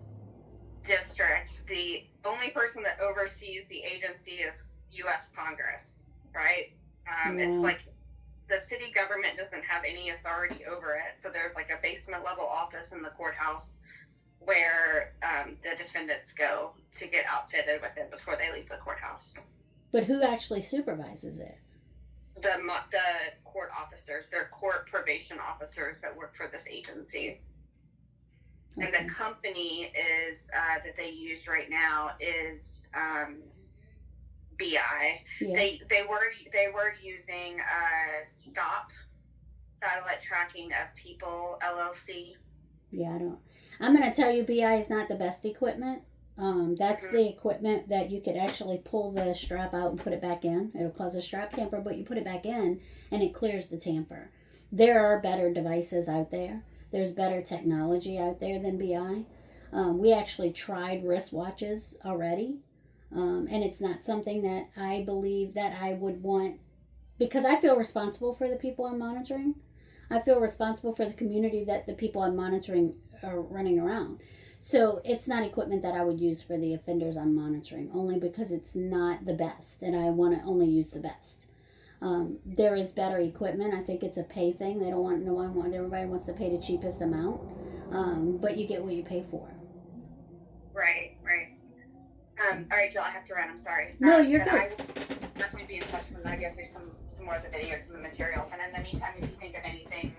district, the only person that oversees the agency is U.S. Congress, right? It's like the city government doesn't have any authority over it. So there's like a basement level office in the courthouse where the defendants go to get outfitted with it before they leave the courthouse. But who actually supervises it? The court officers, they're court probation officers that work for this agency. Okay. And the company is that they use right now is BI. Yeah. They were using STOP, Satellite Tracking of People LLC. Yeah, I'm going to tell you, BI is not the best equipment. That's the equipment that you could actually pull the strap out and put it back in. It'll cause a strap tamper, but you put it back in and it clears the tamper. There are better devices out there. There's better technology out there than BI. We actually tried wristwatches already. And it's not something that I believe that I would want, because I feel responsible for the people I'm monitoring. I feel responsible for the community that the people I'm monitoring are running around. So it's not equipment that I would use for the offenders I'm monitoring, only because it's not the best, and I want to only use the best. There is better equipment. I think it's a pay thing. Everybody wants to pay the cheapest amount, but you get what you pay for. Right. All right, Jill, I have to run. I'm sorry. No, you're good. I will definitely be in touch when I get through some more of the videos and the materials. And in the meantime, if you think of anything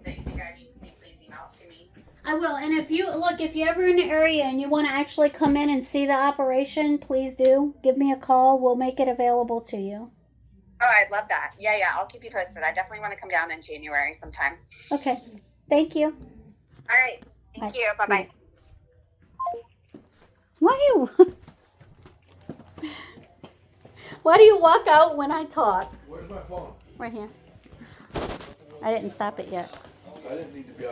that you think I need to see, please email it to me. I will. And if you're ever in the area and you want to actually come in and see the operation, please do. Give me a call. We'll make it available to you. Oh, I'd love that. Yeah, I'll keep you posted. I definitely want to come down in January sometime. Okay. Thank you. All right. Thank you. Bye-bye. Why do you walk out when I talk? Where's my phone? Right here. I didn't stop it yet. I didn't need to be